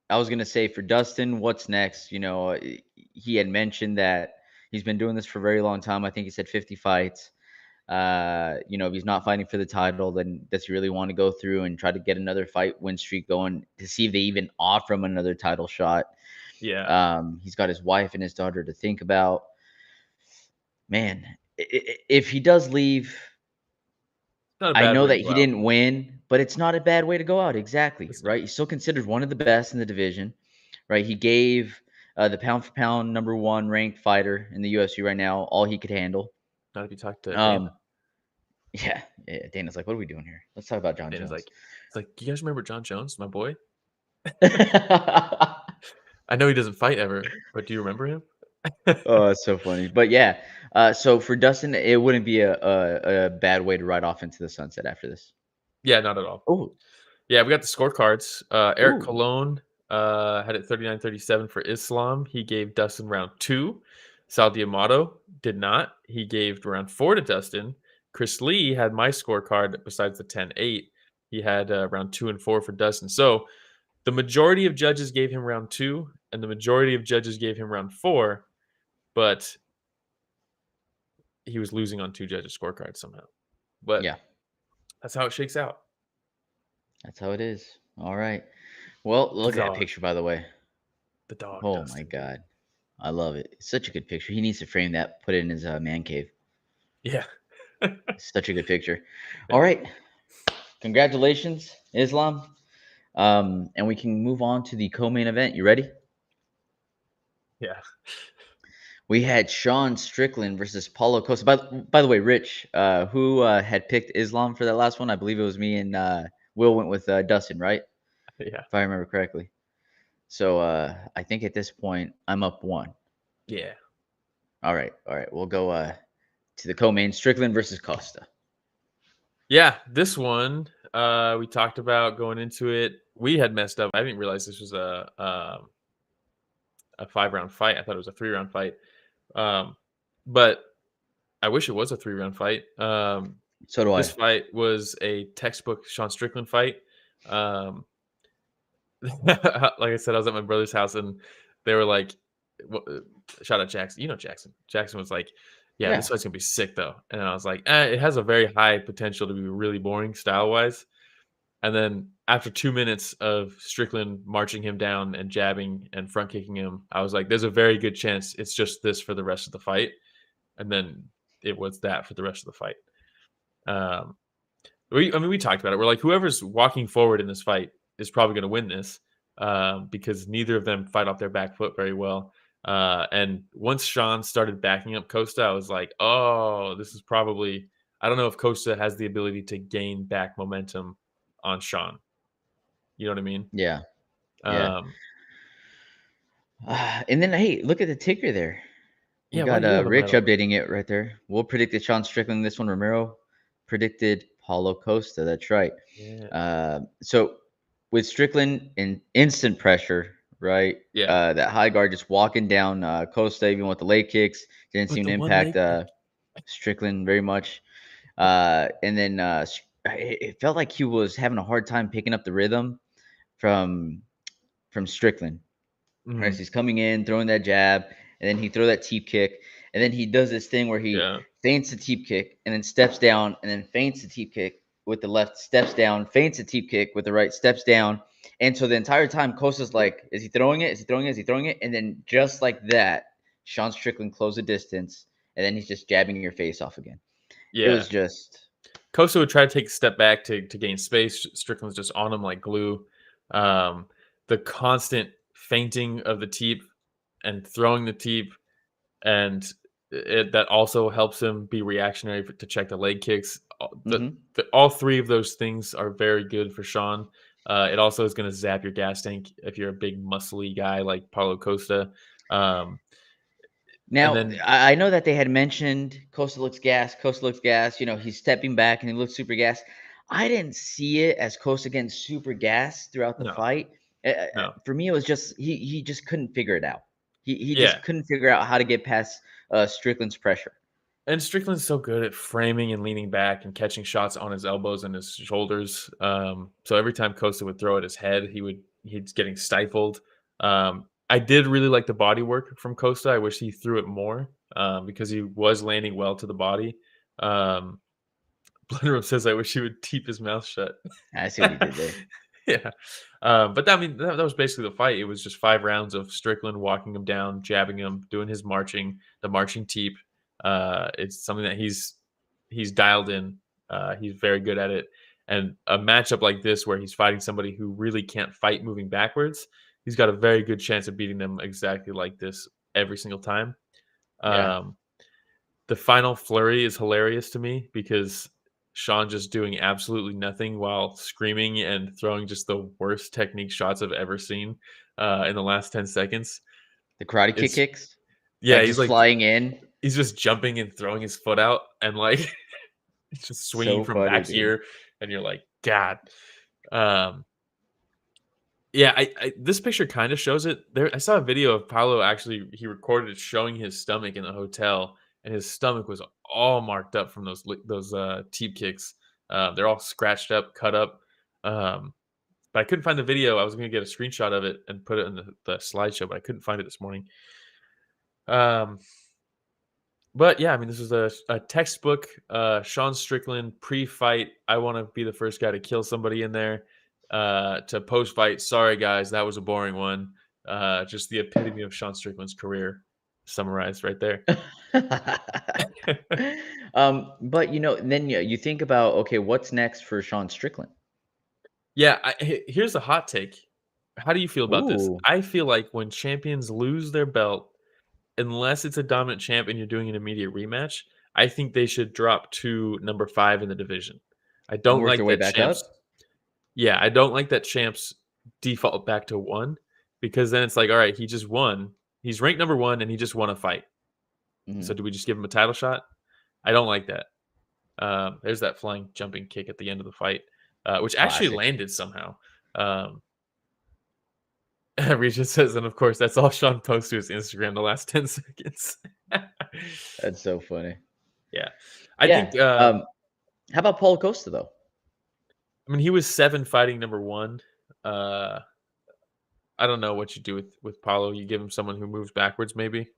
[SPEAKER 2] I was gonna say for Dustin, what's next? He had mentioned that he's been doing this for a very long time. I think he said 50 fights. If he's not fighting for the title, then does he really want to go through and try to get another fight win streak going to see if they even offer him another title shot?
[SPEAKER 3] Yeah,
[SPEAKER 2] He's got his wife and his daughter to think about. Man, if he does leave,
[SPEAKER 3] not a
[SPEAKER 2] I
[SPEAKER 3] bad
[SPEAKER 2] know
[SPEAKER 3] way to
[SPEAKER 2] that
[SPEAKER 3] go
[SPEAKER 2] he
[SPEAKER 3] out.
[SPEAKER 2] didn't win, but it's not a bad way to go out. Exactly,
[SPEAKER 3] It's not.
[SPEAKER 2] right? He's still considered one of the best in the division, right? He gave the pound for pound number one ranked fighter in the UFC right now all he could handle.
[SPEAKER 3] Not if you talk to Dana.
[SPEAKER 2] Um, yeah. Dana's like, what are we doing here? Let's talk about John
[SPEAKER 3] Dana's
[SPEAKER 2] Jones.
[SPEAKER 3] like, it's like, you guys remember John Jones, my boy?
[SPEAKER 2] Oh,
[SPEAKER 3] I know he doesn't fight ever, but do you remember him?
[SPEAKER 2] it's so funny. But yeah, so for Dustin, it wouldn't be a bad way to ride off into the sunset after this.
[SPEAKER 3] Yeah, not at all.
[SPEAKER 2] Oh,
[SPEAKER 3] Yeah, we got the scorecards. Eric
[SPEAKER 2] ooh,
[SPEAKER 3] Colon had it 39-37 for Islam. He gave Dustin round 2. Sal Diamato did not. He gave round 4 to Dustin. Chris Lee had my scorecard besides the 10-8. He had round 2 and 4 for Dustin. So the majority of judges gave him round 2, and the majority of judges gave him round 4, but he was losing on 2 judges' scorecards somehow. But
[SPEAKER 2] yeah,
[SPEAKER 3] that's how it shakes out.
[SPEAKER 2] that's how it is. All right. Well,
[SPEAKER 3] The
[SPEAKER 2] look at that
[SPEAKER 3] dog.
[SPEAKER 2] picture, by the way.
[SPEAKER 3] The dog,
[SPEAKER 2] Oh my
[SPEAKER 3] Dustin.
[SPEAKER 2] God. I love it. It's such a good picture. He needs to frame that, put it in his man cave.
[SPEAKER 3] Yeah.
[SPEAKER 2] It's such a good picture. All right. Congratulations, Islam. And we can move on to the co-main event. You ready?
[SPEAKER 3] Yeah.
[SPEAKER 2] We had Sean Strickland versus Paulo Costa. By the way, Rich, who had picked Islam for that last one? I believe it was me and Will went with Dustin, right?
[SPEAKER 3] Yeah.
[SPEAKER 2] If I remember correctly. So I think at this point I'm up one.
[SPEAKER 3] Yeah.
[SPEAKER 2] All right. We'll go to the co-main Strickland versus Costa.
[SPEAKER 3] Yeah. This one, we talked about going into it. We had messed up. I didn't realize this was a 5-round fight. I thought it was a 3-round fight. But I wish it was a 3-round fight.
[SPEAKER 2] So do
[SPEAKER 3] This
[SPEAKER 2] I.
[SPEAKER 3] fight was a textbook Sean Strickland fight. Um, like I said, I was at my brother's house and they were like, shout out Jackson. You know Jackson. Jackson was like, yeah, this
[SPEAKER 2] Yeah.
[SPEAKER 3] fight's gonna be sick though. And I was like, it has a very high potential to be really boring style wise. And then after 2 minutes of Strickland marching him down and jabbing and front kicking him, I was like, there's a very good chance it's just this for the rest of the fight. And then it was that for the rest of the fight. Um, we talked about it. We're like, whoever's walking forward in this fight is probably going to win this because neither of them fight off their back foot very well. And once Sean started backing up Costa, I was like, oh, this is probably. I don't know if Costa has the ability to gain back momentum on Sean. You know what I mean?
[SPEAKER 2] Yeah. Yeah.
[SPEAKER 3] Um,
[SPEAKER 2] And then hey, look at the ticker there. We
[SPEAKER 3] yeah. Why
[SPEAKER 2] got
[SPEAKER 3] do you have a
[SPEAKER 2] Rich
[SPEAKER 3] medal?
[SPEAKER 2] updating it right there. We'll predicted Sean Strickland this one. Romero predicted Paulo Costa. That's right.
[SPEAKER 3] Yeah.
[SPEAKER 2] So with Strickland in instant pressure, right?
[SPEAKER 3] Yeah.
[SPEAKER 2] That high guard just walking down Costa, even with the leg kicks, didn't
[SPEAKER 3] With
[SPEAKER 2] seem
[SPEAKER 3] the
[SPEAKER 2] to
[SPEAKER 3] one
[SPEAKER 2] impact
[SPEAKER 3] leg kick.
[SPEAKER 2] Strickland very much. And then it felt like he was having a hard time picking up the rhythm from Strickland. Right, so
[SPEAKER 3] Mhm.
[SPEAKER 2] he's coming in, throwing that jab, and then he throw that teep kick, and then he does this thing where he
[SPEAKER 3] Yeah.
[SPEAKER 2] feints the teep kick, and then steps down, and then feints the teep kick with the left, steps down, feints the teep kick with the right, steps down, and so the entire time Costa's like, is he throwing it? Is he throwing it? Is he throwing it? And then just like that, Sean Strickland closed the distance, and then he's just jabbing your face off again. It
[SPEAKER 3] Yeah.
[SPEAKER 2] was just,
[SPEAKER 3] Costa would try to take a step back to gain space. Strickland's just on him like glue. Um, the constant feinting of the teep and throwing the teep, and that also helps him be reactionary to check the leg kicks.
[SPEAKER 2] mhm.
[SPEAKER 3] All three of those things are very good for Sean. It also is going to zap your gas tank if you're a big muscly guy like Paulo Costa. Um,
[SPEAKER 2] Now,
[SPEAKER 3] then
[SPEAKER 2] I know that they had mentioned Costa looks gas. Costa looks gas. He's stepping back and he looks super gas. I didn't see it as Costa getting super gas throughout the
[SPEAKER 3] no,
[SPEAKER 2] fight.
[SPEAKER 3] no,
[SPEAKER 2] For me, it was just he just couldn't figure it out. He
[SPEAKER 3] yeah.
[SPEAKER 2] just couldn't figure out how to get past Strickland's pressure.
[SPEAKER 3] And Strickland's so good at framing and leaning back and catching shots on his elbows and his shoulders. So every time Costa would throw at his head, he's getting stifled. I did really like the body work from Costa. I wish he threw it more because he was landing well to the body. Blunderum says, "I wish he would keep his mouth shut."
[SPEAKER 2] I see what he did there.
[SPEAKER 3] Yeah, but that was basically the fight. It was just 5 rounds of Strickland walking him down, jabbing him, doing his the marching teep. It's something that he's dialed in. He's very good at it. And a matchup like this, where he's fighting somebody who really can't fight moving backwards, he's got a very good chance of beating them exactly like this every single time.
[SPEAKER 2] Yeah.
[SPEAKER 3] The final flurry is hilarious to me because Sean just doing absolutely nothing while screaming and throwing just the worst technique shots I've ever seen in the last 10 seconds.
[SPEAKER 2] The karate
[SPEAKER 3] It's
[SPEAKER 2] kicks.
[SPEAKER 3] Yeah,
[SPEAKER 2] Like
[SPEAKER 3] he's
[SPEAKER 2] just
[SPEAKER 3] like
[SPEAKER 2] flying in.
[SPEAKER 3] he's just jumping and throwing his foot out and like it's just swinging
[SPEAKER 2] So
[SPEAKER 3] from
[SPEAKER 2] funny,
[SPEAKER 3] back
[SPEAKER 2] dude.
[SPEAKER 3] here, and you're like, God. Yeah, this picture kind of shows it. There, I saw a video of Paulo actually. He recorded it showing his stomach in the hotel, and his stomach was all marked up from those teep kicks. They're all scratched up, cut up. But I couldn't find the video. I was going to get a screenshot of it and put it in the slideshow, but I couldn't find it this morning. But yeah, I mean, this was a textbook Sean Strickland pre-fight. I want to be the first guy to kill somebody in there. To post-fight, sorry guys, that was a boring one. Just the epitome of Sean Strickland's career summarized right there.
[SPEAKER 2] But then you think about, okay, what's next for Sean Strickland?
[SPEAKER 3] Yeah, here's a hot take. How do you feel about this?
[SPEAKER 2] Ooh,
[SPEAKER 3] I feel like when champions lose their belt, unless it's a dominant champ and you're doing an immediate rematch, I think they should drop to number 5 in the division. I
[SPEAKER 2] and
[SPEAKER 3] don't
[SPEAKER 2] work
[SPEAKER 3] like
[SPEAKER 2] their way
[SPEAKER 3] that
[SPEAKER 2] back
[SPEAKER 3] champs.
[SPEAKER 2] up.
[SPEAKER 3] Yeah, I don't like that champs default back to 1 because then it's like, all right, he just won. He's ranked number 1 and he just won a fight. So
[SPEAKER 2] Mhm.
[SPEAKER 3] do we just give him a title shot? I don't like that. There's that flying jumping kick at the end of the fight, which actually
[SPEAKER 2] Classic.
[SPEAKER 3] landed somehow. Regis says, and of course, that's all Sean posts to his Instagram the last 10 seconds.
[SPEAKER 2] That's so funny.
[SPEAKER 3] Yeah. I
[SPEAKER 2] Yeah.
[SPEAKER 3] think,
[SPEAKER 2] How about Paulo Costa though?
[SPEAKER 3] I mean, he was 7 fighting number 1. I don't know what you do with Paulo. You give him someone who moves backwards, maybe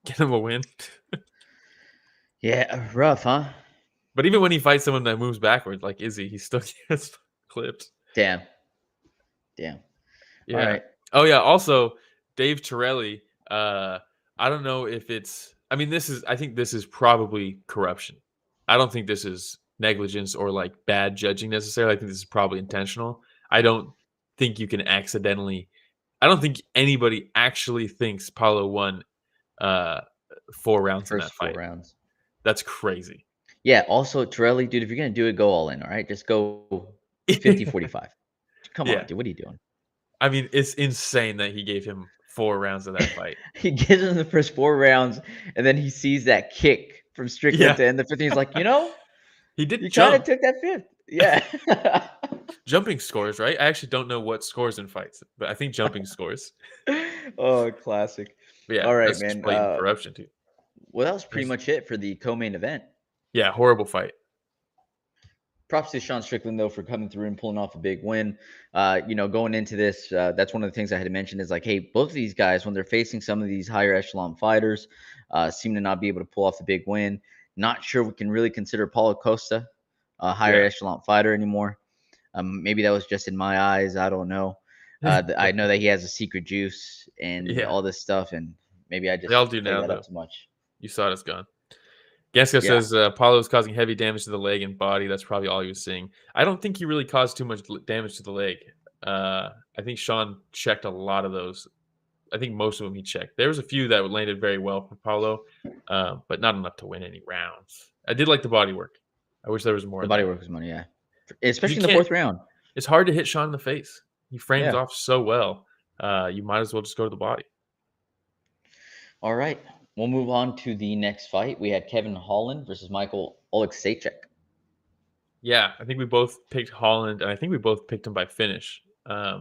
[SPEAKER 3] get him a win.
[SPEAKER 2] Yeah, rough, huh?
[SPEAKER 3] But even when he fights someone that moves backwards, like Izzy, he still gets clipped.
[SPEAKER 2] Damn. All
[SPEAKER 3] Yeah.
[SPEAKER 2] right.
[SPEAKER 3] Oh yeah. Also, Dave Torelli. I don't know if it's. I mean, I think this is probably corruption. I don't think this is negligence or like bad judging necessarily. I think this is probably intentional. I don't think you can accidentally. I don't think anybody actually thinks Paulo won 4 rounds in that
[SPEAKER 2] First 4
[SPEAKER 3] fight.
[SPEAKER 2] rounds.
[SPEAKER 3] That's crazy.
[SPEAKER 2] Yeah, also Torelli, dude, if you're gonna do it, go all in, all right? Just go 50-45. Come on,
[SPEAKER 3] Yeah.
[SPEAKER 2] dude. What are you doing?
[SPEAKER 3] I mean, it's insane that he gave him 4 rounds of that fight.
[SPEAKER 2] He gives him the first 4 rounds, and then he sees that kick from Strickland
[SPEAKER 3] Yeah.
[SPEAKER 2] to end the 15th. He's like,
[SPEAKER 3] He did
[SPEAKER 2] you kind of
[SPEAKER 3] jump.
[SPEAKER 2] took that 5th. Yeah.
[SPEAKER 3] Jumping scores, right? I actually don't know what scores in fights, but I think jumping scores.
[SPEAKER 2] Oh, classic.
[SPEAKER 3] But yeah,
[SPEAKER 2] All right,
[SPEAKER 3] that's just
[SPEAKER 2] man.
[SPEAKER 3] blatant corruption too.
[SPEAKER 2] Well, that was pretty
[SPEAKER 3] There's-
[SPEAKER 2] much it for the co-main event.
[SPEAKER 3] Yeah, horrible fight.
[SPEAKER 2] Props to Sean Strickland though for coming through and pulling off a big win. Going into this, that's one of the things I had to mention is like, hey, both of these guys when they're facing some of these higher echelon fighters, seem to not be able to pull off the big win. Not sure we can really consider Paulo Costa a higher echelon fighter anymore. Maybe that was just in my eyes. I don't know. I know that he has a secret juice and all this stuff, and maybe I just
[SPEAKER 3] They all do
[SPEAKER 2] played
[SPEAKER 3] now,
[SPEAKER 2] that
[SPEAKER 3] though.
[SPEAKER 2] up too much.
[SPEAKER 3] You saw it, it's gone. Gaska says Paulo is causing heavy damage to the leg and body. That's probably all he was seeing. I don't think he really caused too much damage to the leg. I think Sean checked a lot of those. I think most of them he checked. There was a few that landed very well for Paulo, but not enough to win any rounds. I did like the body work. I wish there was more.
[SPEAKER 2] The body work was money, yeah. Especially in
[SPEAKER 3] You
[SPEAKER 2] the
[SPEAKER 3] can't-
[SPEAKER 2] 4th round.
[SPEAKER 3] It's hard to hit Sean in the face. He frames
[SPEAKER 2] Yeah.
[SPEAKER 3] off so well. You might as well just go to the body.
[SPEAKER 2] All right. We'll move on to the next fight. We had Kevin Holland versus Michal Oleksiejczuk.
[SPEAKER 3] Yeah, I think we both picked Holland, and I think we both picked him by finish. I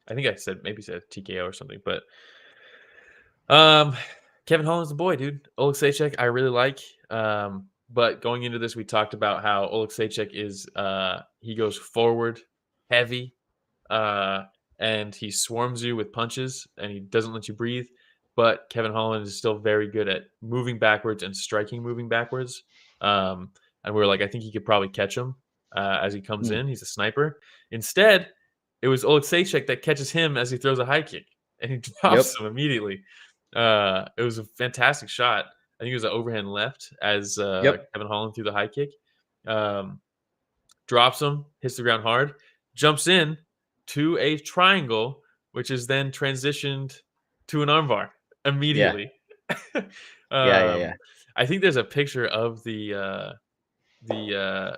[SPEAKER 3] think I said TKO or something, but Kevin Holland's the boy, dude. Oleksiejczuk, I really like. But going into this, we talked about how Oleksiejczuk is he goes forward heavy, and he swarms you with punches, and he doesn't let you breathe. But Kevin Holland is still very good at moving backwards and striking moving backwards. And we were like, I think he could probably catch him as he comes in. He's a sniper. Instead, it was Oleksiejczuk that catches him as he throws a high kick, and he drops him immediately. It was a fantastic shot. I think it was an overhand left as Kevin Holland threw the high kick. Drops him, hits the ground hard, jumps in to a triangle, which is then transitioned to an armbar immediately.
[SPEAKER 2] Yeah.
[SPEAKER 3] I think there's a picture of him. I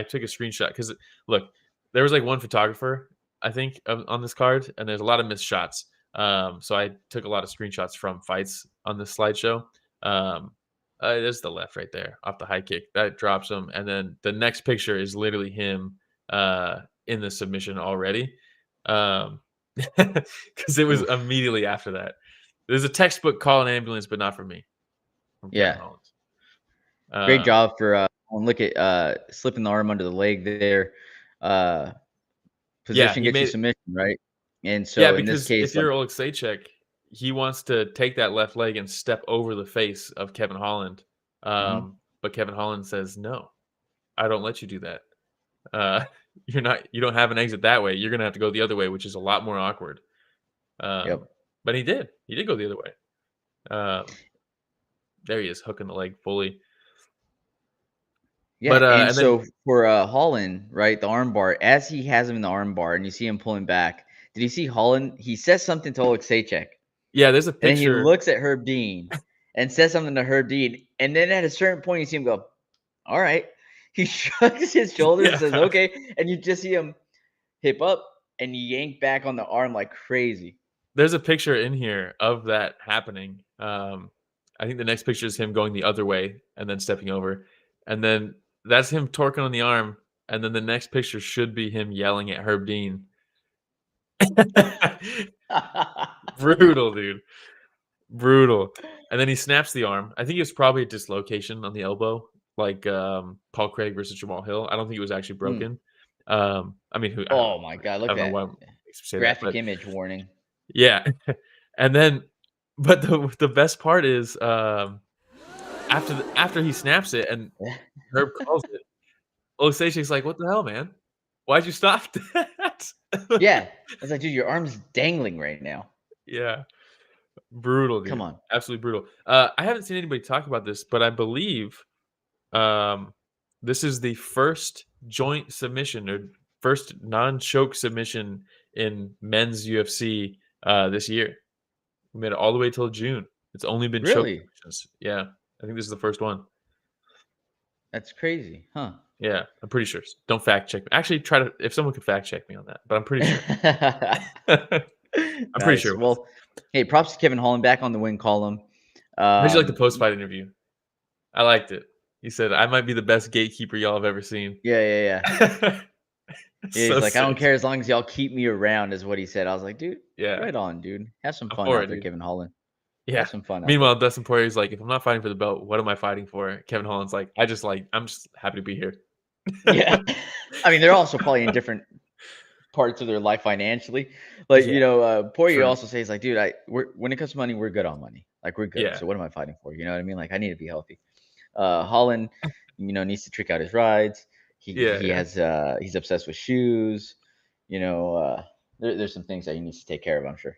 [SPEAKER 3] took a screenshot because look, there was like one photographer I think on this card, and there's a lot of missed shots. So I took a lot of screenshots from fights on this slideshow. There's the left right there off the high kick that drops him, and then the next picture is literally him in the submission already, because it was immediately after that. There's a textbook call an ambulance, but not for me.
[SPEAKER 2] Great job for look at slipping the arm under the leg there. Position gets you submission, right? And so in this case,
[SPEAKER 3] if you're Oleksiejczuk, he wants to take that left leg and step over the face of Kevin Holland. But Kevin Holland says, no, I don't let you do that. You don't have an exit that way. You're going to have to go the other way, which is a lot more awkward. But he did go the other way. There he is, hooking the leg fully.
[SPEAKER 2] Yeah, and so for Holland, right, the armbar, as he has him in the armbar, and you see him pulling back, did you see Holland? He says something to Oleksiejczuk.
[SPEAKER 3] Yeah, there's a picture.
[SPEAKER 2] And he looks at Herb Dean and says something to Herb Dean, and then at a certain point, you see him go, all right. He shrugs his shoulders and says, okay, and you just see him hip up and yank back on the arm like crazy.
[SPEAKER 3] There's a picture in here of that happening. I think the next picture is him going the other way and then stepping over. And then that's him torquing on the arm. And then the next picture should be him yelling at Herb Dean. Brutal, dude. Brutal. And then he snaps the arm. I think it was probably a dislocation on the elbow, like Paul Craig versus Jamal Hill. I don't think it was actually broken. I mean,
[SPEAKER 2] oh my God, look at that. Graphic image warning.
[SPEAKER 3] Yeah. And then, but the best part is after he snaps it and Herb calls it, Oleksiejczuk's like, what the hell, man? Why'd you stop that?
[SPEAKER 2] Yeah. I was like, dude, your arm's dangling right now.
[SPEAKER 3] Yeah. Brutal, dude.
[SPEAKER 2] Come on.
[SPEAKER 3] Absolutely brutal. I haven't seen anybody talk about this, but I believe this is the first joint submission or first non-choke submission in men's UFC this year. We made it all the way till June. It's only been choke submissions. Yeah. I think this is the first one.
[SPEAKER 2] That's crazy, huh?
[SPEAKER 3] Yeah, I'm pretty sure. Don't fact check me. Actually, if someone could fact check me on that, but I'm pretty sure. I'm pretty sure.
[SPEAKER 2] Well, hey, props to Kevin Holland back on the win column.
[SPEAKER 3] How'd you like the post-fight interview? I liked it. He said, I might be the best gatekeeper y'all have ever seen.
[SPEAKER 2] Yeah. He's like, I don't care as long as y'all keep me around, is what he said. I was like, dude, right on, dude. Have some fun out there, Kevin Holland.
[SPEAKER 3] Yeah.
[SPEAKER 2] Have some fun.
[SPEAKER 3] Meanwhile, Dustin Poirier's like, if I'm not fighting for the belt, what am I fighting for? Kevin Holland's like, I'm just happy to be here.
[SPEAKER 2] Yeah. I mean, they're also probably in different parts of their life financially. Like, Poirier also says, like, dude, when it comes to money, we're good on money. Like, we're good. Yeah. So what am I fighting for? You know what I mean? Like, I need to be healthy. Holland, needs to trick out his rides. He's obsessed with shoes. There's some things that he needs to take care of, I'm sure.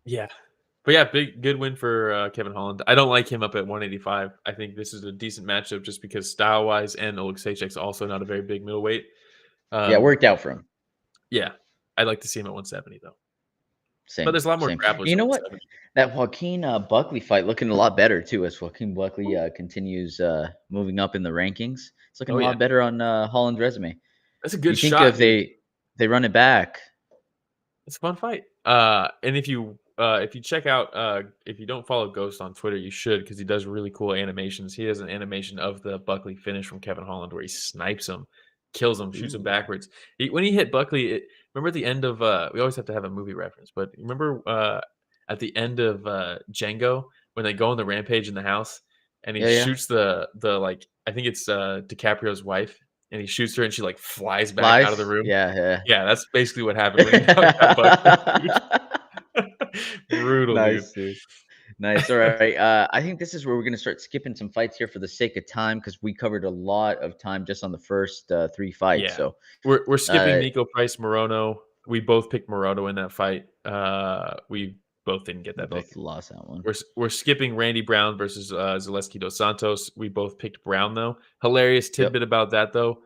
[SPEAKER 3] Yeah. But yeah, good win for Kevin Holland. I don't like him up at 185. I think this is a decent matchup just because style-wise and Oleksiejczuk's also not a very big middleweight.
[SPEAKER 2] Worked out for him.
[SPEAKER 3] Yeah. I'd like to see him at 170, though.
[SPEAKER 2] Same.
[SPEAKER 3] But there's a lot more grapplers.
[SPEAKER 2] You know what? That Joaquin Buckley fight looking a lot better, too, as Joaquin Buckley continues moving up in the rankings. It's looking a lot better on Holland's resume.
[SPEAKER 3] That's a good shot.
[SPEAKER 2] You think if they run it back.
[SPEAKER 3] It's a fun fight. And if you if you check out, if you don't follow Ghost on Twitter, you should, because he does really cool animations. He has an animation of the Buckley finish from Kevin Holland where he snipes him, kills him, shoots him backwards. When he hit Buckley, remember at the end of we always have to have a movie reference, but remember at the end of Django when they go on the rampage in the house and he shoots the like, I think it's DiCaprio's wife, and he shoots her and she like flies back out of the room. Yeah, that's basically what happened when he knocked out Buckley. Brutal,
[SPEAKER 2] Nice,
[SPEAKER 3] dude.
[SPEAKER 2] Nice. All right. I think this is where we're going to start skipping some fights here for the sake of time, because we covered a lot of time just on the first 3 fights.
[SPEAKER 3] Yeah.
[SPEAKER 2] So
[SPEAKER 3] We're skipping Nico Price Morono. We both picked Morono in that fight. We both didn't get that pick.
[SPEAKER 2] both lost that one.
[SPEAKER 3] We're skipping Randy Brown versus Zaleski dos Santos. We both picked Brown, though. Hilarious tidbit about that, though.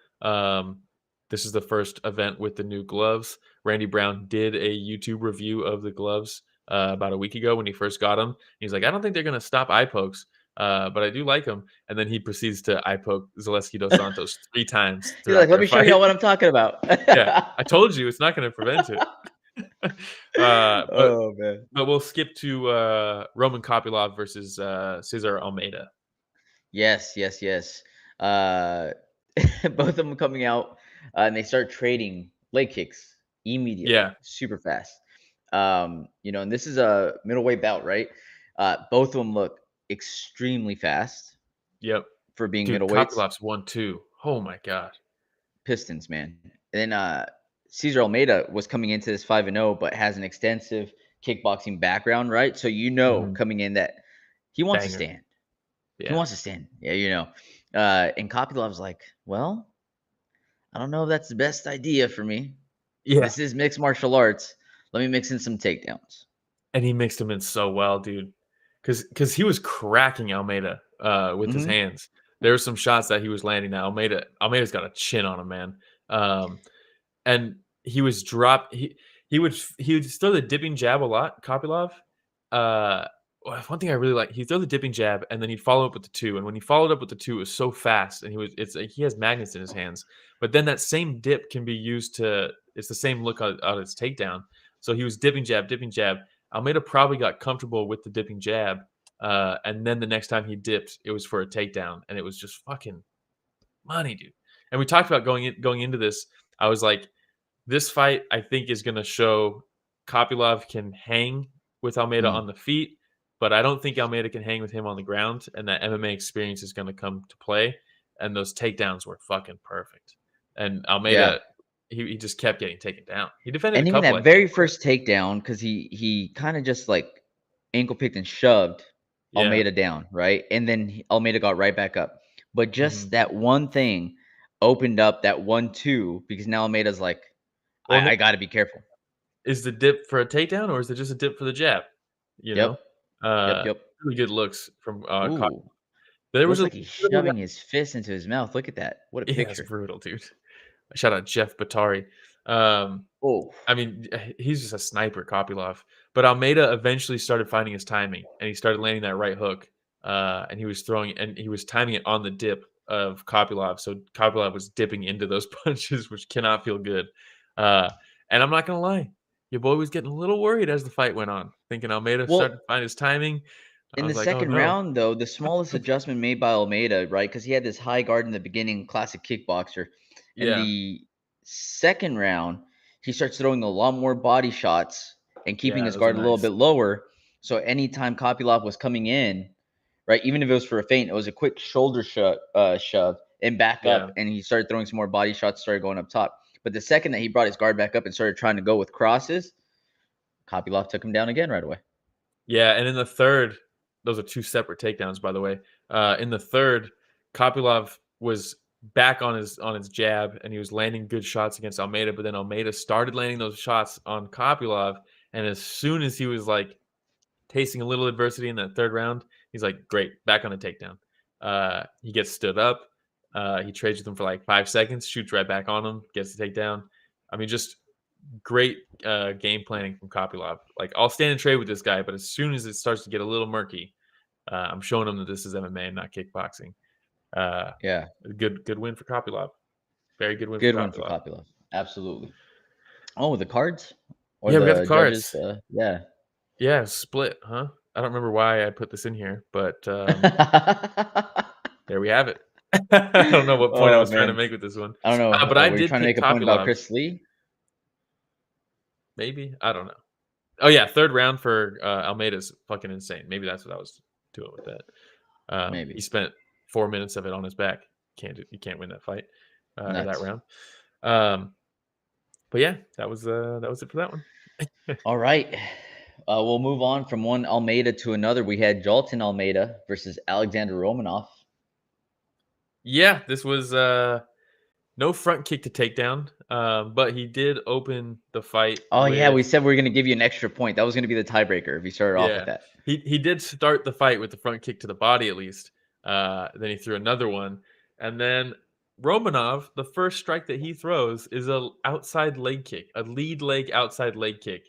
[SPEAKER 3] This is the first event with the new gloves. Randy Brown did a YouTube review of the gloves about a week ago when he first got them. He's like, I don't think they're going to stop eye pokes, but I do like them. And then he proceeds to eye poke Zaleski dos Santos 3 times.
[SPEAKER 2] He's like, let me show you what I'm talking about.
[SPEAKER 3] Yeah, I told you it's not going to prevent it.
[SPEAKER 2] Oh, man.
[SPEAKER 3] But we'll skip to Roman Kopylov versus Cesar Almeida.
[SPEAKER 2] Yes. Both of them coming out and they start trading leg kicks immediately.
[SPEAKER 3] Yeah.
[SPEAKER 2] Super fast. And this is a middleweight bout, right? Both of them look extremely fast.
[SPEAKER 3] Yep.
[SPEAKER 2] For being
[SPEAKER 3] Dude,
[SPEAKER 2] middleweights.
[SPEAKER 3] Kopylov's 1-2. Oh my god.
[SPEAKER 2] Pistons, man. And then Cesar Almeida was coming into this 5-0, but has an extensive kickboxing background, right? So coming in that he wants to stand. Yeah. He wants to stand. Yeah, and Kopylov's like, well, I don't know if that's the best idea for me. Yeah. This is mixed martial arts. Let me mix in some takedowns.
[SPEAKER 3] And he mixed them in so well, dude. Because he was cracking Almeida with his hands. There were some shots that he was landing. Now Almeida's got a chin on him, man. And he was he would throw the dipping jab a lot, Kopylov. One thing I really like, he'd throw the dipping jab and then he'd follow up with the 2. And when he followed up with the 2, it was so fast, and he has magnets in his hands. But then that same dip can be used it's the same look on his takedown. So he was dipping jab. Almeida probably got comfortable with the dipping jab. And then the next time he dipped, it was for a takedown, and it was just fucking money, dude. And we talked about going into this. I was like, this fight, I think, is going to show Kopylov can hang with Almeida on the feet, but I don't think Almeida can hang with him on the ground, and that MMA experience is going to come to play. And those takedowns were fucking perfect. And Almeida, he just kept getting taken down. He defended
[SPEAKER 2] and
[SPEAKER 3] a couple.
[SPEAKER 2] Even that very first takedown, because he kind of just like ankle picked and shoved Almeida down, right? And then Almeida got right back up. But just that one thing opened up that 1-2, because now Almeida's like, I got to be careful.
[SPEAKER 3] Is the dip for a takedown, or is it just a dip for the jab? You know? Yep. Really good looks from
[SPEAKER 2] There was like he's shoving his fist into his mouth. Look at that. What a picture.
[SPEAKER 3] It's brutal, dude. Shout out Jeff Batari. I mean, he's just a sniper, Kopylov. But Almeida eventually started finding his timing, and he started landing that right hook. And he was timing it on the dip of Kopylov. So Kopylov was dipping into those punches, which cannot feel good. And I'm not gonna lie, your boy was getting a little worried as the fight went on, thinking Almeida started to find his timing.
[SPEAKER 2] In the second round, though, the smallest adjustment made by Almeida, right? Because he had this high guard in the beginning, classic kickboxer. In the second round, he starts throwing a lot more body shots and keeping his guard a little bit lower. So anytime Kopylov was coming in, right, even if it was for a feint, it was a quick shoulder shove and back up, and he started throwing some more body shots, started going up top. But the second that he brought his guard back up and started trying to go with crosses, Kopylov took him down again right away.
[SPEAKER 3] Yeah, and in the third, those are 2 separate takedowns, by the way. In the third, Kopylov was back on his jab, and he was landing good shots against Almeida, but then Almeida started landing those shots on Kopylov, and as soon as he was like tasting a little adversity in that third round, he's like, great, back on a takedown. He gets stood up. He trades with him for like 5 seconds, shoots right back on him, gets the takedown. I mean, just great game planning from Kopylov. Like, I'll stand and trade with this guy, but as soon as it starts to get a little murky, I'm showing him that this is MMA and not kickboxing. Good win for Kopylov. Very good win.
[SPEAKER 2] Good win for Kopylov. Absolutely. Oh, the cards?
[SPEAKER 3] We got the cards.
[SPEAKER 2] Yeah.
[SPEAKER 3] Yeah, split, huh? I don't remember why I put this in here, but there we have it. I don't know what point I
[SPEAKER 2] Oh
[SPEAKER 3] was trying to
[SPEAKER 2] man,
[SPEAKER 3] make with this one,
[SPEAKER 2] I don't know.
[SPEAKER 3] but I
[SPEAKER 2] Were you
[SPEAKER 3] did
[SPEAKER 2] trying to
[SPEAKER 3] pick
[SPEAKER 2] make a point about
[SPEAKER 3] Kopylov.
[SPEAKER 2] Chris Lee?
[SPEAKER 3] Maybe, I don't know. Oh yeah, third round for Almeida's fucking insane. Maybe that's what I was doing with that. He
[SPEAKER 2] Maybe
[SPEAKER 3] spent 4 minutes of it on his back. You can't win that fight or that
[SPEAKER 2] nuts.
[SPEAKER 3] round. But yeah, that was it for that one.
[SPEAKER 2] All right. We'll move on from one Almeida to another. We had Jailton Almeida versus Alexandr Romanov.
[SPEAKER 3] Yeah, this was no front kick to takedown, but he did open the fight
[SPEAKER 2] Oh yeah, we
[SPEAKER 3] with
[SPEAKER 2] said we were going to give you an extra point. That was going to be the tiebreaker if you started off with
[SPEAKER 3] yeah.
[SPEAKER 2] that.
[SPEAKER 3] He did start the fight with the front kick to the body at least. Then he threw another one, and then Romanov, the first strike that he throws is a outside leg kick, a lead leg outside leg kick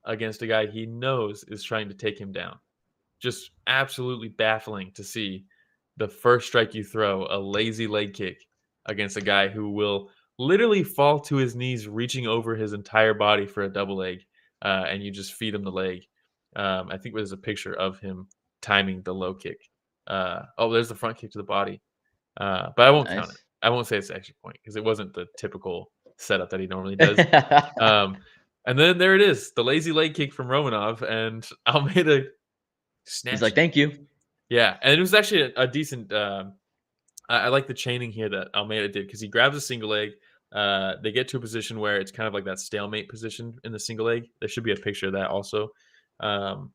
[SPEAKER 3] against a guy he knows is trying to take him down. Just absolutely baffling to see the first strike you throw, a lazy leg kick against a guy who will literally fall to his knees, reaching over his entire body for a double leg, and you just feed him the leg. I think there's a picture of him timing the low kick. There's the front kick to the body, but I won't count it.
[SPEAKER 2] Nice.
[SPEAKER 3] I won't say it's an extra point because it wasn't the typical setup that he normally does. And then there it is, the lazy leg kick from Romanov, and Almeida
[SPEAKER 2] He's like,
[SPEAKER 3] snatched it.
[SPEAKER 2] thank you.
[SPEAKER 3] Yeah, and it was actually a decent. I like the chaining here that Almeida did because he grabs a single leg. They get to a position where it's kind of like that stalemate position in the single leg. There should be a picture of that also. Um,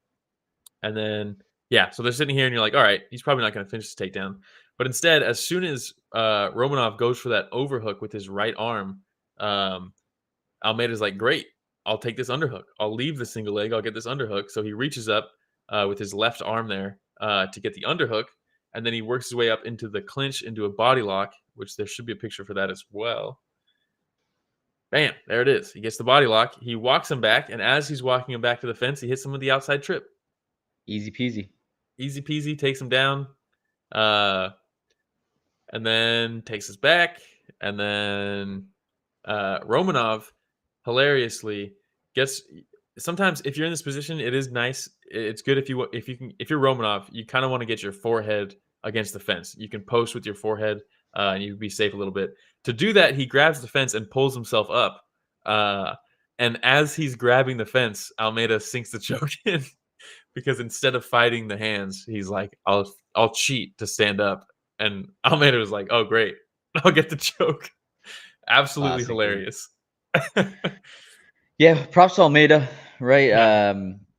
[SPEAKER 3] and then yeah, so they're sitting here, and you're like, all right, he's probably not going to finish this takedown. But instead, as soon as Romanov goes for that overhook with his right arm, Almeida's like, great, I'll take this underhook. I'll leave the single leg. I'll get this underhook. So he reaches up with his left arm there to get the underhook. And then he works his way up into the clinch, into a body lock, which there should be a picture for that as well. Bam, there it is. He gets the body lock. He walks him back. And as he's walking him back to the fence, he hits him with the outside trip.
[SPEAKER 2] Easy peasy.
[SPEAKER 3] Easy peasy, takes him down. And then takes his back. And then Romanov hilariously gets sometimes if you're in this position, it is nice. It's good if you're Romanov, you kind of want to get your forehead against the fence. You can post with your forehead and you can be safe a little bit. To do that, he grabs the fence and pulls himself up. And as he's grabbing the fence, Almeida sinks the choke in because instead of fighting the hands, he's like, I'll cheat to stand up. And Almeida was like, oh great, I'll get the choke. Absolutely
[SPEAKER 2] Classic, dude.
[SPEAKER 3] hilarious.
[SPEAKER 2] Yeah, props to Almeida, right?
[SPEAKER 3] Yeah.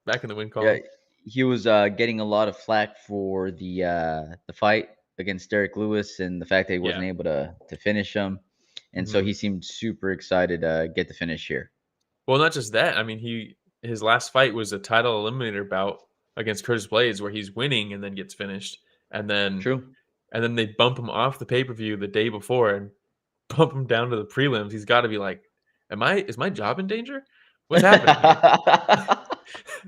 [SPEAKER 3] Back in the win
[SPEAKER 2] Yeah,
[SPEAKER 3] column.
[SPEAKER 2] he was getting a lot of flack for the fight against Derek Lewis and the fact that he wasn't
[SPEAKER 3] Yeah.
[SPEAKER 2] able to finish him, and so he seemed super excited to get the finish here.
[SPEAKER 3] Well, not just that. I mean, his last fight was a title eliminator bout against Curtis Blades, where he's winning and then gets finished, and then
[SPEAKER 2] True.
[SPEAKER 3] they bump him off the pay-per-view the day before and bump him down to the prelims. He's got to be like, is my job in danger? What's happening here?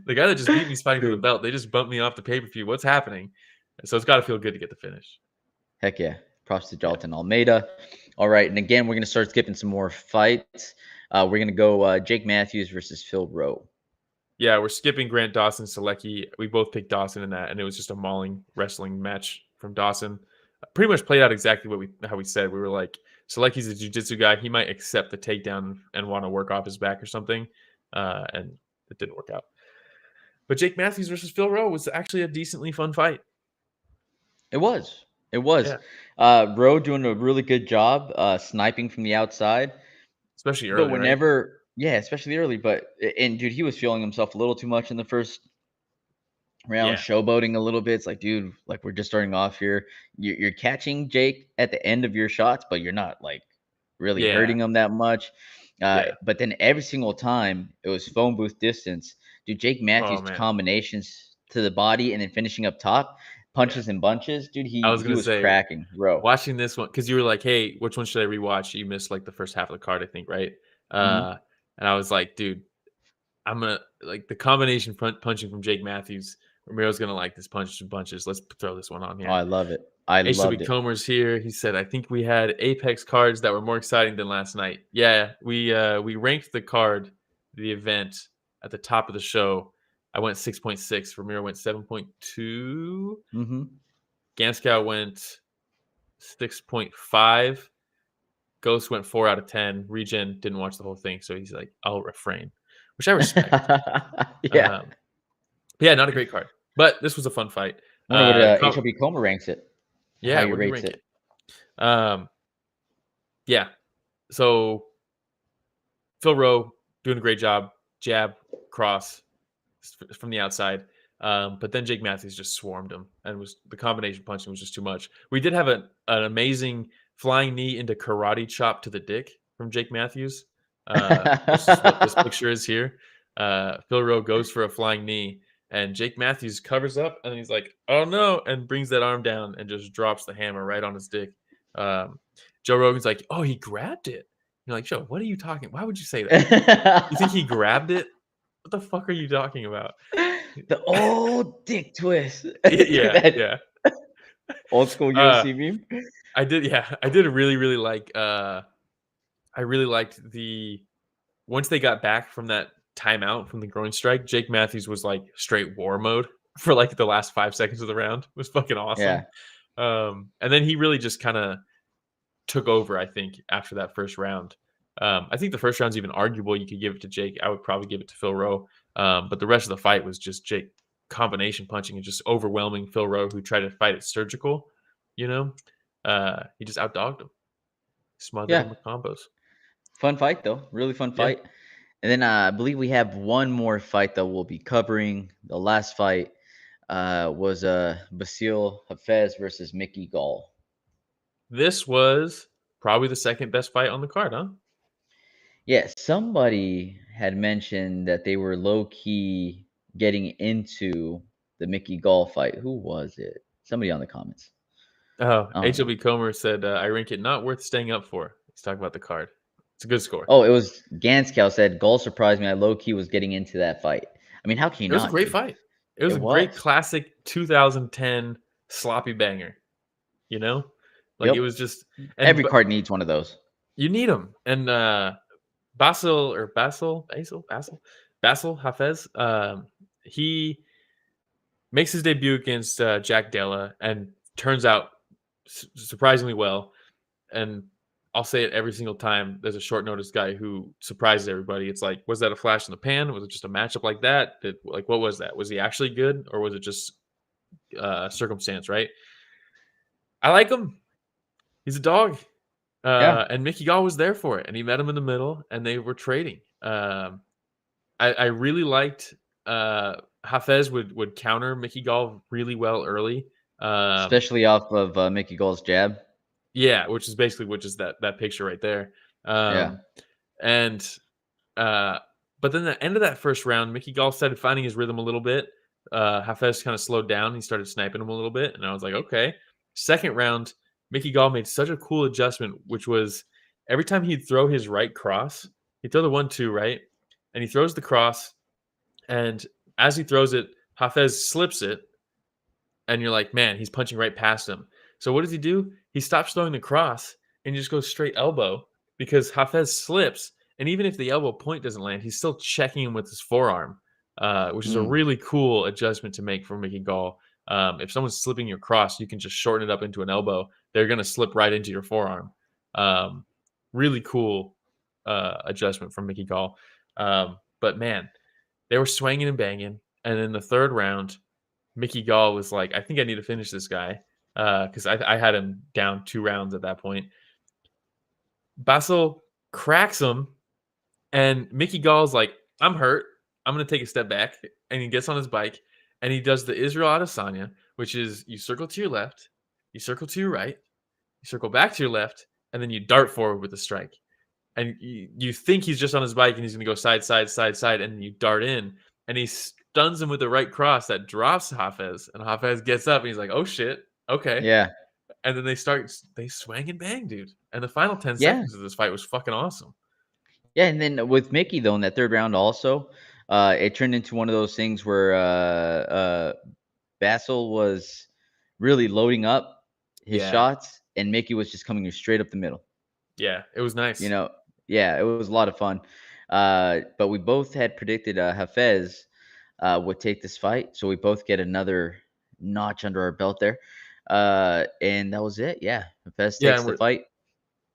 [SPEAKER 3] The guy that just beat me is fighting for the belt. They just bumped me off the pay-per-view. What's happening? So it's got to feel good to get the finish.
[SPEAKER 2] Heck yeah. Props to Jailton Almeida. All right. And again, we're going to start skipping some more fights. We're going to go Jake Matthews versus Phil Rowe.
[SPEAKER 3] Yeah, we're skipping Grant Dawson, Selecki. We both picked Dawson in that, and it was just a mauling wrestling match from Dawson. Pretty much played out exactly how we said. We were like, Selecki's a jiu-jitsu guy. He might accept the takedown and want to work off his back or something, and it didn't work out. But Jake Matthews versus Phil Rowe was actually a decently fun fight.
[SPEAKER 2] It was.
[SPEAKER 3] Yeah.
[SPEAKER 2] Rowe doing a really good job sniping from the outside.
[SPEAKER 3] Especially early,
[SPEAKER 2] But whenever, yeah, especially early. And dude, he was feeling himself a little too much in the first round, showboating a little bit. It's like, dude, like we're just starting off here. You're catching Jake at the end of your shots, but you're not like really hurting him that much. But then every single time it was phone booth distance. Dude, Jake Matthews combinations to the body and then finishing up top, punches and bunches. Dude, he was cracking Rowe.
[SPEAKER 3] Watching this one, because you were like, hey, which one should I rewatch? You missed like the first half of the card, I think, right? And I was like, dude, I'm gonna like the combination punching from Jake Matthews. Ramiro's gonna like this punches and bunches. Let's throw this one on here.
[SPEAKER 2] Oh, I love it. I loved it.
[SPEAKER 3] Comer's here. He said, I think we had Apex cards that were more exciting than last night. Yeah, we ranked the card, the event at the top of the show, I went 6.6. Ramiro went 7.2.
[SPEAKER 2] Mm-hmm.
[SPEAKER 3] Ganskow went 6.5. Ghost went 4 out of 10. Regen didn't watch the whole thing, so he's like, I'll refrain, which I respect.
[SPEAKER 2] Yeah.
[SPEAKER 3] Yeah, not a great card, but this was a fun fight.
[SPEAKER 2] I wonder what HLB Coma ranks it.
[SPEAKER 3] Yeah,
[SPEAKER 2] how you
[SPEAKER 3] what do you
[SPEAKER 2] rates
[SPEAKER 3] rank
[SPEAKER 2] it.
[SPEAKER 3] Yeah. So Phil Rowe doing a great job. Jab, cross from the outside. But then Jake Matthews just swarmed him, and the combination punching was just too much. We did have an amazing flying knee into karate chop to the dick from Jake Matthews, which is what this picture is here. Phil Rowe goes for a flying knee, and Jake Matthews covers up, and he's like, "Oh no!" and brings that arm down and just drops the hammer right on his dick. Joe Rogan's like, "Oh, he grabbed it." You're like, "Joe, what are you talking? Why would you say that? You think he grabbed it? What the fuck are you talking about?"
[SPEAKER 2] The old dick twist.
[SPEAKER 3] Yeah.
[SPEAKER 2] Old school UFC meme.
[SPEAKER 3] I did really like. I really liked once they got back from that timeout from the groin strike. Jake Matthews was like straight war mode for like the last 5 seconds of the round. It was fucking awesome.
[SPEAKER 2] Yeah.
[SPEAKER 3] And then he really just kind of took over, I think, after that first round. I think the first round's even arguable. You could give it to Jake. I would probably give it to Phil Rowe. But the rest of the fight was just Jake combination punching and just overwhelming Phil Rowe, who tried to fight it surgical. He just outdogged him. Smothered him with combos.
[SPEAKER 2] Fun fight, though. Really fun fight. And then I believe we have one more fight that we'll be covering. The last fight was Bassil Hafez versus Mickey Gall.
[SPEAKER 3] This was probably the second best fight on the card, huh?
[SPEAKER 2] Yeah, somebody had mentioned that they were low-key getting into the Mickey Gall fight. Who was it? Somebody on the comments.
[SPEAKER 3] Oh, HLB Comer said, I rank it not worth staying up for. Let's talk about the card. It's a good score.
[SPEAKER 2] Oh, it was Ganskow said, Gall surprised me. I low-key was getting into that fight. I mean, how can you not?
[SPEAKER 3] It was a great fight. It was a great classic 2010 sloppy banger. It was just...
[SPEAKER 2] Every card needs one of those.
[SPEAKER 3] You need them. And Bassil Hafez, he makes his debut against Jack Della and turns out surprisingly well. And I'll say it every single time there's a short notice guy who surprises everybody. It's like, was that a flash in the pan? Was it just a matchup like that? What was that? Was he actually good, or was it just circumstance, right? I like him. He's a dog. And Mickey Gall was there for it, and he met him in the middle, and they were trading. I really liked Hafez would counter Mickey Gall really well early,
[SPEAKER 2] especially off of Mickey Gall's jab.
[SPEAKER 3] Yeah, which is that picture right there. And but then the end of that first round, Mickey Gall started finding his rhythm a little bit. Hafez kind of slowed down. He started sniping him a little bit, and I was like, okay. Second round, Mickey Gall made such a cool adjustment, which was every time he'd throw his right cross, he'd throw the 1-2, right? And he throws the cross, and as he throws it, Hafez slips it, and you're like, man, he's punching right past him. So what does he do? He stops throwing the cross, and he just goes straight elbow because Hafez slips, and even if the elbow point doesn't land, he's still checking him with his forearm, which is a really cool adjustment to make for Mickey Gall. If someone's slipping your cross, you can just shorten it up into an elbow. They're going to slip right into your forearm. Really cool adjustment from Mickey Gall. But man, they were swinging and banging. And in the third round, Mickey Gall was like, I think I need to finish this guy because I had him down 2 rounds at that point. Bassil cracks him, and Mickey Gall's like, I'm hurt. I'm going to take a step back. And he gets on his bike. And he does the Israel Adesanya, which is you circle to your left, you circle to your right, you circle back to your left, and then you dart forward with a strike. And you think he's just on his bike and he's going to go side, side, side, side, and then you dart in. And he stuns him with the right cross that drops Hafez. And Hafez gets up and he's like, oh, shit. Okay.
[SPEAKER 2] Yeah.
[SPEAKER 3] And then they swang and bang, dude. And the final 10 seconds of this fight was fucking awesome.
[SPEAKER 2] Yeah, and then with Mickey, though, in that third round also, it turned into one of those things where Bassil was really loading up his shots, and Mickey was just coming straight up the middle.
[SPEAKER 3] Yeah, it was nice.
[SPEAKER 2] It was a lot of fun. But we both had predicted Hafez. would take this fight. So we both get another notch under our belt there. And that was it. Yeah. Hafez
[SPEAKER 3] Yeah,
[SPEAKER 2] takes the fight.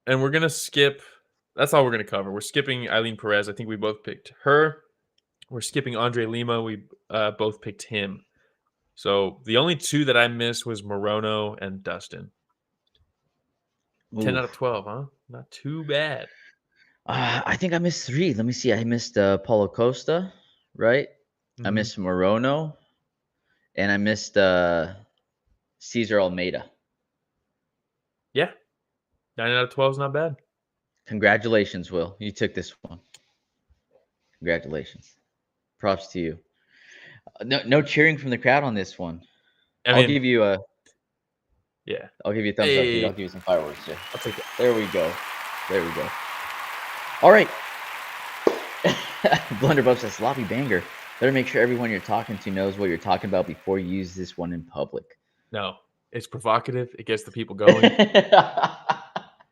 [SPEAKER 3] and we're gonna skip. That's all we're gonna cover. We're skipping Eileen Perez. I think we both picked her. We're skipping Andre Lima. We both picked him. So the only two that I missed was Morono and Dustin. 10 out of 12, huh? Not too bad.
[SPEAKER 2] I think I missed 3. Let me see. I missed Paulo Costa, right? I missed Morono, and I missed Cesar Almeida.
[SPEAKER 3] Yeah. 9 out of 12 is not bad.
[SPEAKER 2] Congratulations, Will. You took this one. Congratulations. Props to you. No cheering from the crowd on this one. I'll give you a thumbs up, dude. I'll give you some fireworks here.
[SPEAKER 3] I'll take it.
[SPEAKER 2] There we go. All right. Blunderbuff says sloppy banger. Better make sure everyone you're talking to knows what you're talking about before you use this one in public.
[SPEAKER 3] No, it's provocative. It gets the people going.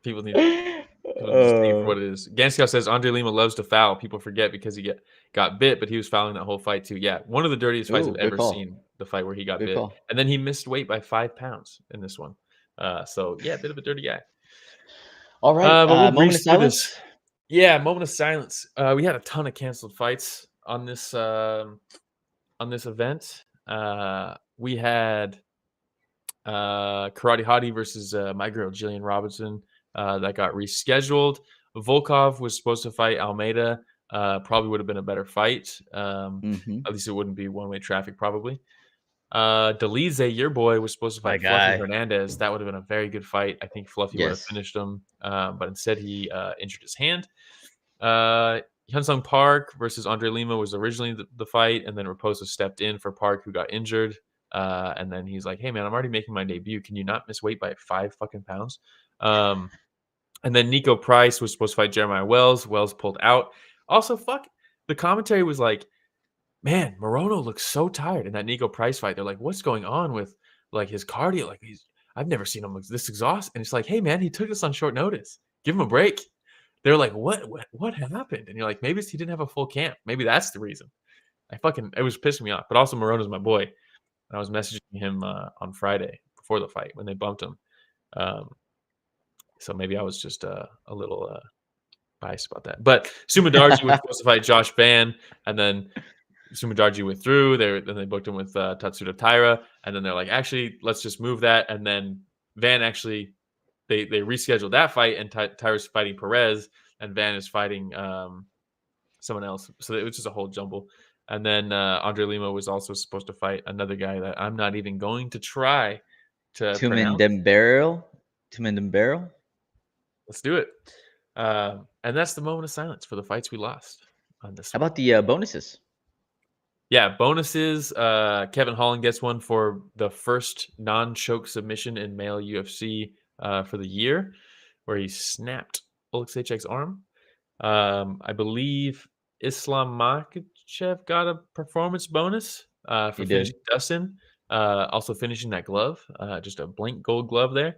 [SPEAKER 3] People need to just take it for what it is. Ganskow says Andre Lima loves to foul. People forget because he got bit, but he was fouling that whole fight too. Yeah, one of the dirtiest fights I've ever seen. The fight where he got bit, and then he missed weight by 5 pounds in this one. So yeah, a bit of a dirty guy.
[SPEAKER 2] All right,
[SPEAKER 3] but moment of silence. Yeah, moment of silence. We had a ton of canceled fights on this event. We had Karate Hottie versus my girl Jillian Robinson that got rescheduled. Volkov was supposed to fight Almeida. Probably would have been a better fight. At least it wouldn't be one-way traffic probably. Delize, your boy, was supposed to fight Fluffy Hernandez. That would have been a very good fight. I think Fluffy would have finished him, but instead he injured his hand. Hyunsung Park versus Andre Lima was originally the fight, and then Raposo stepped in for Park, who got injured. And then he's like, "Hey man, I'm already making my debut. Can you not miss weight by 5 fucking pounds?" And then Nico Price was supposed to fight Jeremiah Wells. Wells pulled out. Also, the commentary was like, "Man, Morono looks so tired in that Nico Price fight." They're like, "What's going on with like his cardio? Like I've never seen him look this exhausted." And it's like, "Hey man, he took this on short notice. Give him a break." They're like, "What happened?" And you're like, "Maybe he didn't have a full camp. Maybe that's the reason." It was pissing me off. But also, Morono's my boy. And I was messaging him on Friday before the fight when they bumped him. So maybe I was just a little biased about that. But Sumadarji was supposed to fight Josh Van, and then Sumadarji withdrew. Then they booked him with Tatsuda Taira, and then they're like, "Actually, let's just move that." And then Van actually they rescheduled that fight, and Taira's fighting Perez, and Van is fighting someone else. So it was just a whole jumble. And then Andre Lima was also supposed to fight another guy that I'm not even going to try to pronounce.
[SPEAKER 2] Tumendembarrel.
[SPEAKER 3] Let's do it. And that's the moment of silence for the fights we lost on this.
[SPEAKER 2] How about the bonuses?
[SPEAKER 3] Yeah, bonuses. Kevin Holland gets one for the first non-choke submission in male UFC for the year, where he snapped Oleksiejczuk's arm. I believe Islam Makhachev got a performance bonus for finishing Dustin. Also finishing that glove, just a blank gold glove there.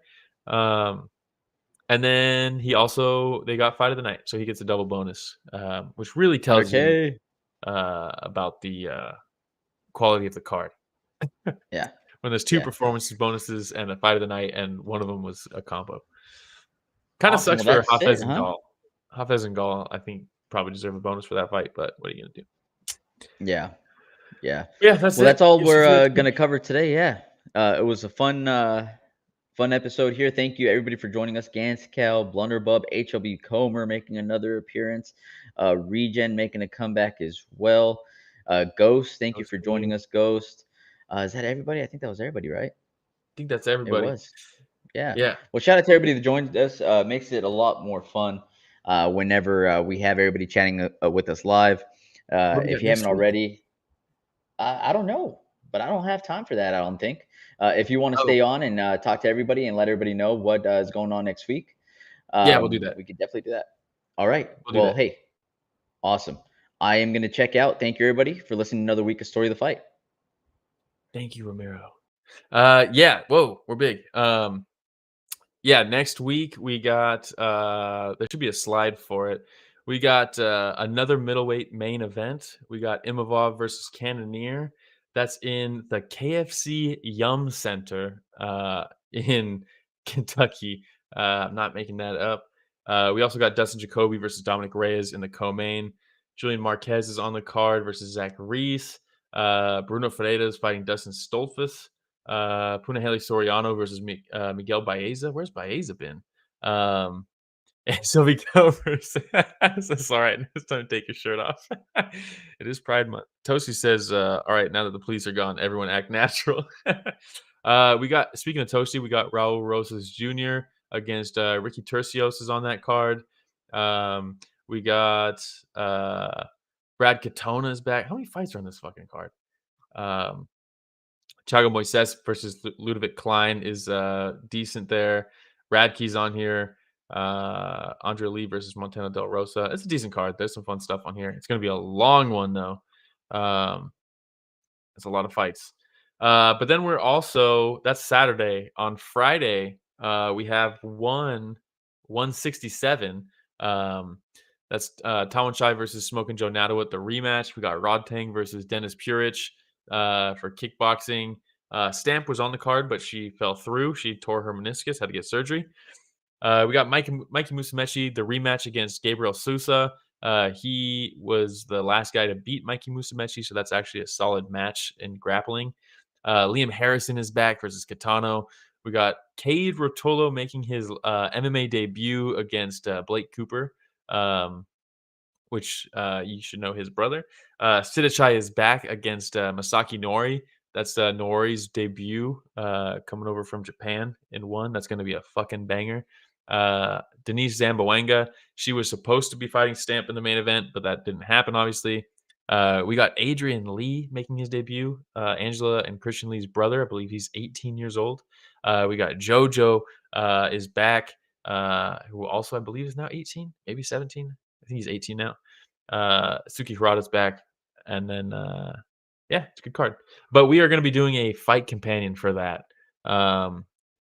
[SPEAKER 3] And then they got fight of the night, so he gets a double bonus, which really tells you about the quality of the card.
[SPEAKER 2] Yeah.
[SPEAKER 3] When there's 2 performances bonuses and a fight of the night, and one of them was a combo. Kind of sucks for Hafez and Gall. Hafez and Gall, I think, probably deserve a bonus for that fight, but what are you gonna do?
[SPEAKER 2] Yeah.
[SPEAKER 3] That's
[SPEAKER 2] all we're gonna cover today. Yeah, it was a fun episode here. Thank you everybody for joining us. Ganskow, Blunderbub, HLB Comer making another appearance. Regen making a comeback as well. Ghost, thank you for joining us, Ghost. Is that everybody? I think that was everybody, right?
[SPEAKER 3] I think that's everybody.
[SPEAKER 2] It was. Yeah. Well, shout out to everybody that joined us. Makes it a lot more fun whenever we have everybody chatting with us live. If you haven't already, I don't know, but I don't have time for that, I don't think. If you want to stay on and talk to everybody and let everybody know what is going on next week,
[SPEAKER 3] we'll do that.
[SPEAKER 2] We could definitely do that. All right. Well, hey, awesome. I am going to check out. Thank you, everybody, for listening to another week of Story of the Fight.
[SPEAKER 3] Thank you, Ramiro. Whoa, we're big. Next week we got there should be a slide for it. We got another middleweight main event. We got Imavov versus Cannonier. That's in the KFC Yum Center in Kentucky. I'm not making that up. We also got Dustin Jacoby versus Dominic Reyes in the co-main. Julian Marquez is on the card versus Zach Reese. Bruno Ferreira is fighting Dustin Stolfus. Punahele Soriano versus Miguel Baeza. Where's Baeza been? And Sylvie Covers. It's all right. It's time to take your shirt off. It is Pride Month. Toasty says, all right, now that the police are gone, everyone act natural. We got, speaking of Toasty, we got Raul Rosas Jr. against Ricky Tercios is on that card. We got Brad Katona is back. How many fights are on this fucking card? Thiago Moises versus Ludovic Klein is decent there. Radke's on here. Andre Lee versus Montana Del Rosa. It's a decent card. There's some fun stuff on here. It's going to be a long one, though. It's a lot of fights. But then we're also, that's Saturday. On Friday, we have 167. That's Tawan Shai versus Smoking Joe Nadawat, the rematch. We got Rod Tang versus Dennis Purich for kickboxing. Stamp was on the card, but she fell through. She tore her meniscus, had to get surgery. We got Mikey Musumeci, the rematch against Gabriel Sousa. He was the last guy to beat Mikey Musumeci, so that's actually a solid match in grappling. Liam Harrison is back versus Kitano. We got Cade Rotolo making his MMA debut against Blake Cooper, which you should know his brother. Sidachai is back against Masaki Nori. That's Nori's debut coming over from Japan in one. That's going to be a fucking banger. Denise Zamboanga, she was supposed to be fighting Stamp in the main event, but that didn't happen, obviously. We got Adrian Lee making his debut. Angela and Christian Lee's brother. I believe he's 18 years old. We got Jojo is back, who also I believe is now 18, maybe 17. I think he's 18 now. Suki Hirata's back. And then, yeah, it's a good card. But we are going to be doing a fight companion for that.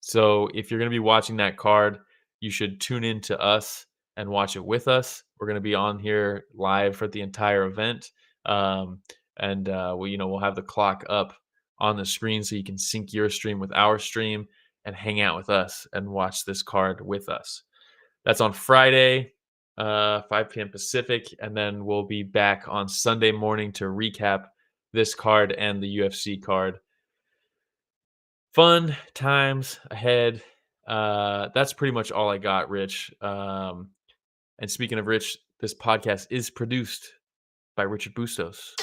[SPEAKER 3] So if you're going to be watching that card, you should tune in to us and watch it with us. We're going to be on here live for the entire event. We'll have the clock up on the screen so you can sync your stream with our stream and hang out with us and watch this card with us. That's on Friday, 5 p.m. Pacific, and then we'll be back on Sunday morning to recap this card and the UFC card. Fun times ahead. That's pretty much all I got, Rich. And speaking of Rich, this podcast is produced by Richard Bustos.